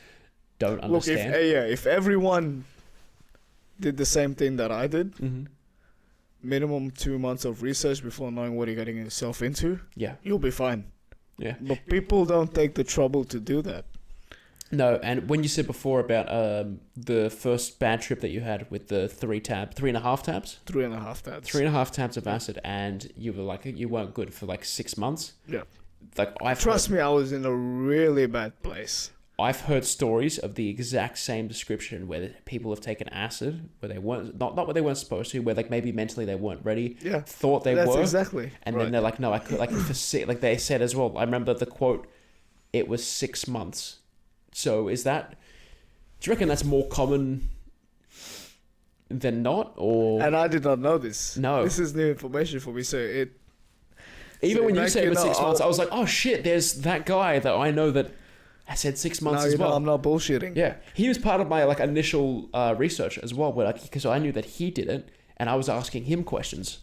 B: don't understand.
A: Look, if everyone did the same thing that I did, minimum 2 months of research before knowing what you're getting yourself into, you'll be fine.
B: Yeah.
A: But people don't take the trouble to do that.
B: No, and when you said before about the first bad trip that you had with the 3.5 tabs?
A: 3.5 tabs.
B: 3.5 tabs of acid, and you were like, you weren't good for like 6 months.
A: Yeah.
B: Like
A: Trust me, I was in a really bad place.
B: I've heard stories of the exact same description where people have taken acid where they weren't not where they weren't supposed to, where like maybe mentally they weren't ready.
A: Yeah.
B: Thought they
A: That's
B: were.
A: exactly.
B: And
A: right.
B: then they're like, no, I could like like they said as well. I remember the quote. It was 6 months. So do you reckon that's more common than not, or?
A: And I did not know this.
B: No.
A: This is new information for me. So
B: Even when you
A: like,
B: said it was 6 months,
A: I'll-
B: I was like, oh shit, there's that guy that I know that I said 6 months
A: now
B: as
A: you know
B: well.
A: I'm not bullshitting.
B: Yeah, he was part of my like initial research as well, because I knew that he did it, and I was asking him questions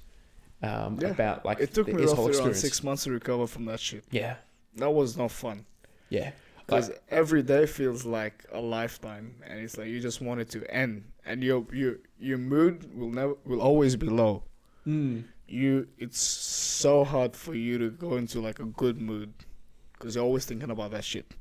B: about like
A: It took me
B: his whole
A: roughly around
B: experience.
A: 6 months to recover from that shit.
B: Yeah,
A: That was not fun.
B: yeah.
A: Because every day feels like a lifetime, and it's like you just want it to end, and your mood will always be low. It's so hard for you to go into like a good mood, because you're always thinking about that shit.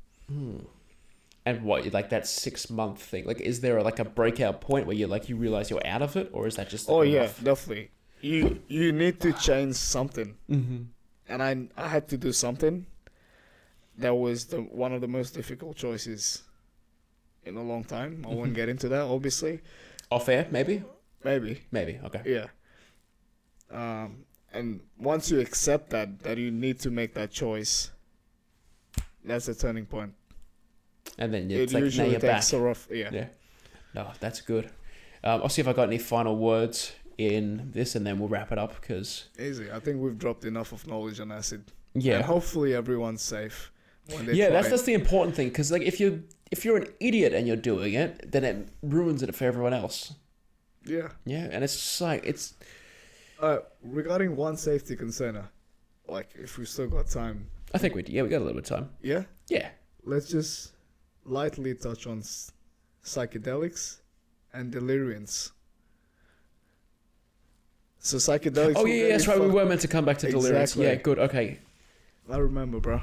B: And what, like that 6 month thing? Like, is there like a breakout point where you realize you're out of it, or is that just?
A: Oh
B: like,
A: yeah,
B: rough?
A: definitely. You need to change something, and I had to do something. That was one of the most difficult choices in a long time. I won't get into that, obviously.
B: Off air, maybe.
A: Maybe.
B: Okay.
A: Yeah. And once you accept that you need to make that choice, that's a turning point.
B: And then
A: It
B: it's like now
A: usually
B: you're back.
A: takes a rough, yeah.
B: Yeah. No, that's good. I'll see if I got any final words in this, and then we'll wrap it up because.
A: Easy. I think we've dropped enough of knowledge on acid.
B: Yeah.
A: And hopefully everyone's safe. When they
B: Yeah,
A: try
B: that's the important thing, because like if you're an idiot and you're doing it, then it ruins it for everyone else.
A: Yeah.
B: Yeah, and it's just like it's.
A: Regarding one safety concern, like if we still got time.
B: I think we got a little bit of time.
A: Yeah.
B: Yeah.
A: Let's just lightly touch on psychedelics and deliriums. So psychedelics.
B: Oh yeah, that's right. We were meant to come back to deliriums.
A: Exactly.
B: Yeah, good. Okay,
A: I remember, bro.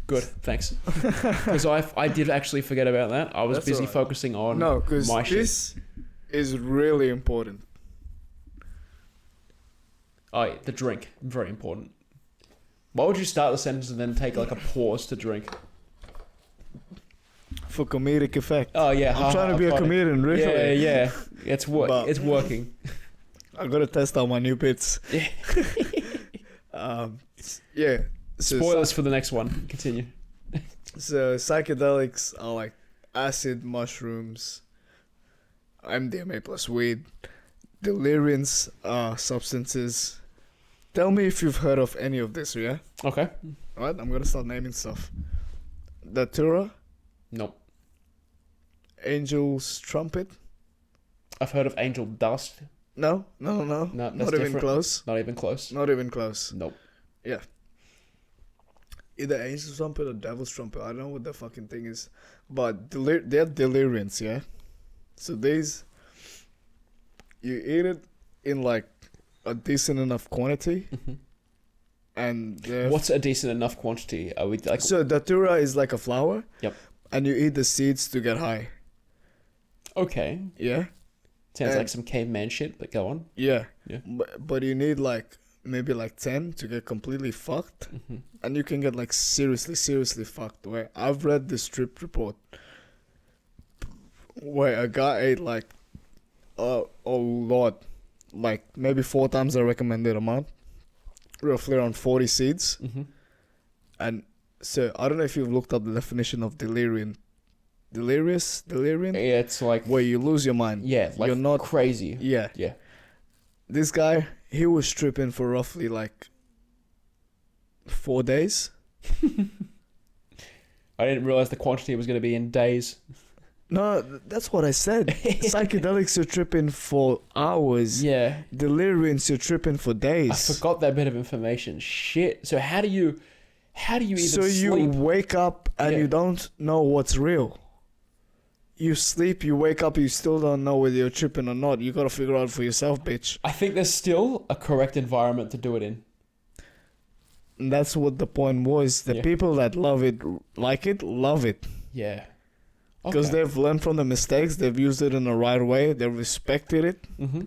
B: good. Thanks. Because I did actually forget about that. I was
A: That's
B: busy
A: alright.
B: focusing on
A: No, because
B: my shit.
A: this is really important.
B: Oh, yeah, the drink, very important. Why would you start the sentence and then take like a pause to drink?
A: for comedic effect.
B: Oh yeah,
A: I'm trying to be a
B: funny.
A: comedian, really.
B: Yeah. It's
A: But-
B: working.
A: I gotta test out my new bits.
B: Yeah.
A: Yeah. So
B: Spoilers for the next one. Continue.
A: So psychedelics are like acid, mushrooms, MDMA plus weed. Deliriums are substances. Tell me if you've heard of any of this, yeah?
B: Okay.
A: Alright, I'm gonna start naming stuff. Datura,
B: Nope.
A: Angel's Trumpet.
B: I've heard of angel dust.
A: No,
B: No,
A: not
B: that's
A: even
B: different.
A: close.
B: Not even close.
A: Not even close.
B: Nope.
A: Either Angel's Trumpet or Devil's Trumpet. I don't know what the fucking thing is. But they're deliriants, yeah? So these, you eat it in like a decent enough quantity.
B: Mm-hmm.
A: And
B: What's a decent enough quantity? Are we like?
A: so Datura is like a flower.
B: Yep.
A: And you eat the seeds to get high.
B: Okay.
A: Yeah?
B: Sounds
A: And-
B: like some caveman shit, but go on.
A: Yeah.
B: Yeah.
A: But you need like maybe like 10 to get completely fucked.
B: Mm-hmm.
A: And you can get like seriously fucked. Where I've read this trip report where a guy ate like a lot, like maybe 4 times the recommended amount, roughly around 40 seeds.
B: Mm-hmm.
A: And so I don't know if you've looked up the definition of delirium. Delirium,
B: Yeah, it's like
A: where you lose your mind.
B: yeah, like
A: you're not
B: crazy.
A: Yeah.
B: Yeah.
A: This guy, he was tripping for roughly like 4 days.
B: I didn't realize the quantity was going to be in days.
A: No, that's what I said. Psychedelics, you're tripping for hours.
B: Yeah.
A: Deliriums, you're tripping for
B: I
A: days.
B: forgot that bit of information. Shit. So how do you even
A: So you
B: sleep?
A: wake up and
B: Yeah.
A: you don't know what's real. You sleep, you wake up, you still don't know whether you're tripping or not. You gotta figure out for yourself, bitch.
B: I think there's still a correct environment to do it in.
A: And that's what the point was. The
B: Yeah.
A: people that love it, love it.
B: Yeah.
A: Because they've learned from the mistakes, they've used it in the right way, they've respected it,
B: Mm-hmm.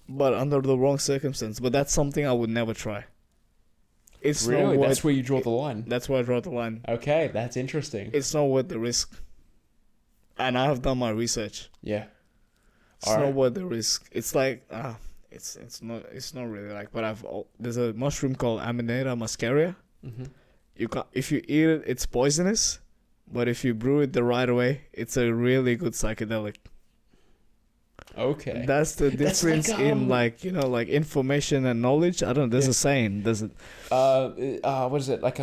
A: but under the wrong circumstance. But that's something I would never try. It's
B: Really?
A: not worth,
B: That's where you draw the line.
A: that's where I draw the line.
B: Okay, that's interesting.
A: It's not worth the risk. And I have done my research.
B: Yeah.
A: It's
B: Alright.
A: not worth the risk. It's like it's not really like. But there's a mushroom called Amanita muscaria.
B: Mm-hmm.
A: If you eat it, it's poisonous. But if you brew it the right way, it's a really good psychedelic.
B: Okay.
A: That's the
B: That's
A: difference
B: like,
A: in like like information and knowledge. I don't know. There's
B: Yeah.
A: a saying. There's a
B: What is it? Like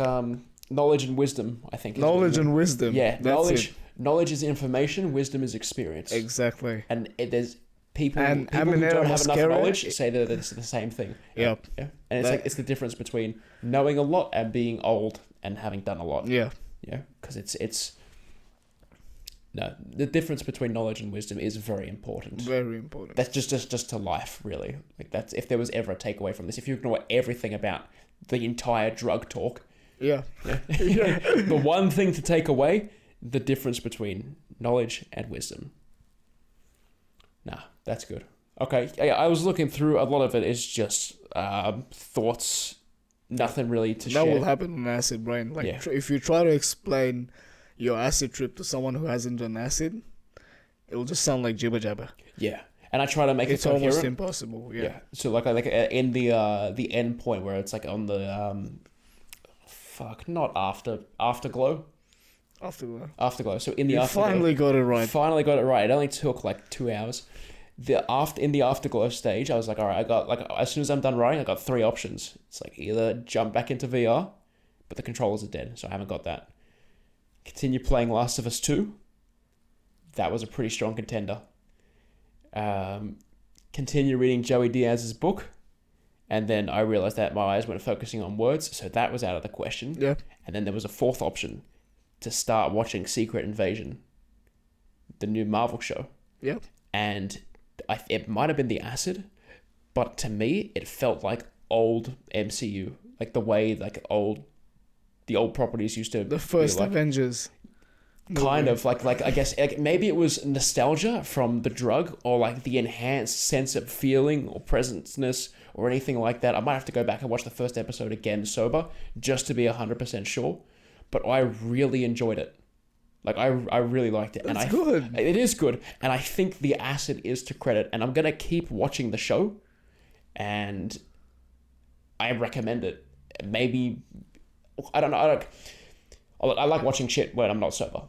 B: knowledge and wisdom, I think. Is what
A: knowledge
B: it is.
A: and wisdom.
B: Yeah,
A: That's
B: knowledge is information, wisdom is experience.
A: it. Exactly.
B: And there's people,
A: And
B: people who
A: Amanita
B: don't have enough
A: muscaria-
B: knowledge say that it's the same thing.
A: Yep.
B: Yeah. And it's
A: That-
B: like it's the difference between knowing a lot and being old and having done a lot.
A: Yeah.
B: Yeah. Because it's no, the difference between knowledge and wisdom is very important.
A: Very important.
B: That's just to life, really. Like that's if there was ever a takeaway from this, if you ignore everything about the entire drug talk,
A: Yeah.
B: yeah. The one thing to take away, the difference between knowledge and wisdom. Nah, that's good. Okay, yeah, I was looking through, a lot of it is just thoughts, nothing really to
A: That
B: share.
A: will happen on acid brain. Like
B: Yeah.
A: if you try to explain your acid trip to someone who hasn't done acid, it will just sound like jibber jabber.
B: Yeah, and I try to make
A: It's
B: it coherent.
A: almost impossible. Yeah.
B: So like in the end point where it's like on the not afterglow. Afterglow. So in the
A: You
B: afterglow,
A: finally got it right.
B: finally got it right. It only took like 2 hours. In the afterglow stage, I was like, all right, I got like as soon as I'm done writing, I got 3 options. It's like either jump back into VR, but the controllers are dead, so I haven't got that. Continue playing Last of Us 2. That was a pretty strong contender. Continue reading Joey Diaz's book, and then I realized that my eyes weren't focusing on words, so that was out of the question.
A: Yeah.
B: And then there was a 4th option, to start watching Secret Invasion, the new Marvel show.
A: Yeah.
B: And it might have been the acid, but to me, it felt like old MCU, like the way the old properties used to.
A: The first
B: be like.
A: Avengers.
B: Kind
A: movie.
B: of like I guess like maybe it was nostalgia from the drug or like the enhanced sense of feeling or presenceness or anything like that. I might have to go back and watch the first episode again sober just to be 100% sure. But I really enjoyed it. Like I really liked it.
A: That's good.
B: It is good. And I think the acid is to credit. And I'm going to keep watching the show. And I recommend it. Maybe, I don't know. I like watching shit when I'm not sober.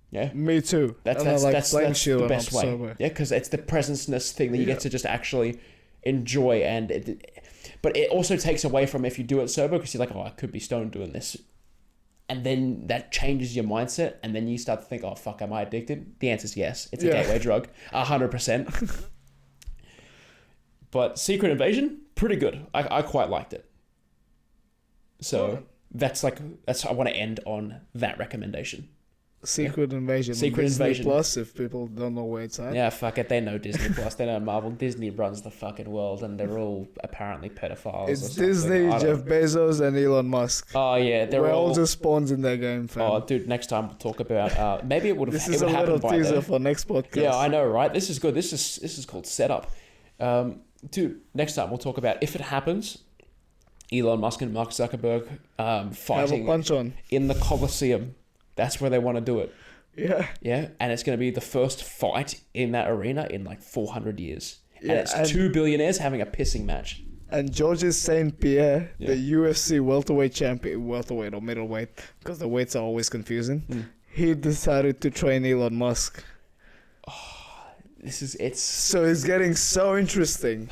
B: Yeah.
A: Me too.
B: That's the best way. Sober. Yeah, because it's the presenceness thing that you get to just actually enjoy. But it also takes away from if you do it sober, because you're like, oh, I could be stoned doing this. And then that changes your mindset, and then you start to think, oh, fuck, am I addicted? The answer is yes. It's a gateway drug, 100%. But Secret Invasion, pretty good. I quite liked it. So that's I want to end on that recommendation.
A: Secret Invasion.
B: Secret
A: Disney
B: Invasion.
A: Plus, if people don't know where it's at.
B: Yeah, fuck it. They know Disney Plus. They know Marvel. Disney runs the fucking world, and they're all apparently pedophiles.
A: It's Disney, Jeff Bezos, and Elon Musk.
B: Oh yeah,
A: we're all just pawns in their game, fam.
B: Oh, dude, next time we'll talk about. Maybe it would have.
A: This is a little teaser for next podcast.
B: Yeah, I know, right? This is good. This is called setup. Dude, next time we'll talk about if it happens. Elon Musk and Mark Zuckerberg fighting
A: have a punch on
B: in the Colosseum. That's where they want to do it.
A: Yeah.
B: Yeah, and it's going to be the first fight in that arena in like 400 years. Yeah, and it's two billionaires having a pissing match.
A: And Georges St. Pierre, the UFC welterweight champion, welterweight or middleweight, because the weights are always confusing, he decided to train Elon Musk.
B: Oh,
A: so it's getting so interesting.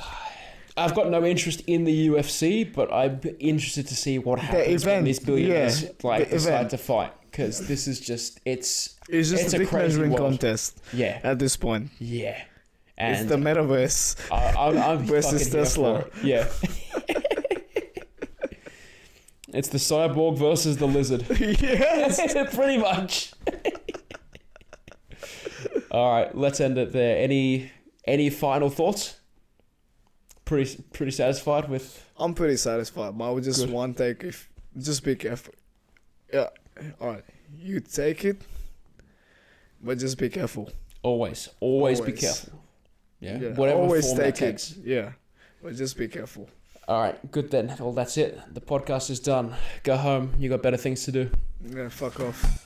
B: I've got no interest in the UFC, but I'm interested to see what happens when these billionaires decide to fight. Because this is just, it's
A: just a big measuring contest.
B: Yeah.
A: At this point.
B: Yeah. And
A: it's the metaverse.
B: I'm
A: versus Tesla.
B: Yeah. It's the cyborg versus the lizard.
A: Yes.
B: Pretty much. All right, let's end it there. Any final thoughts? Pretty satisfied with?
A: I'm pretty satisfied, but I would just one take. Just be careful. Yeah. All right, you take it, but just be careful.
B: Always be careful. Yeah.
A: Whatever always form take that takes. Yeah, but just be careful.
B: All right, good then. Well, that's it. The podcast is done. Go home. You got better things to do.
A: Yeah, fuck off.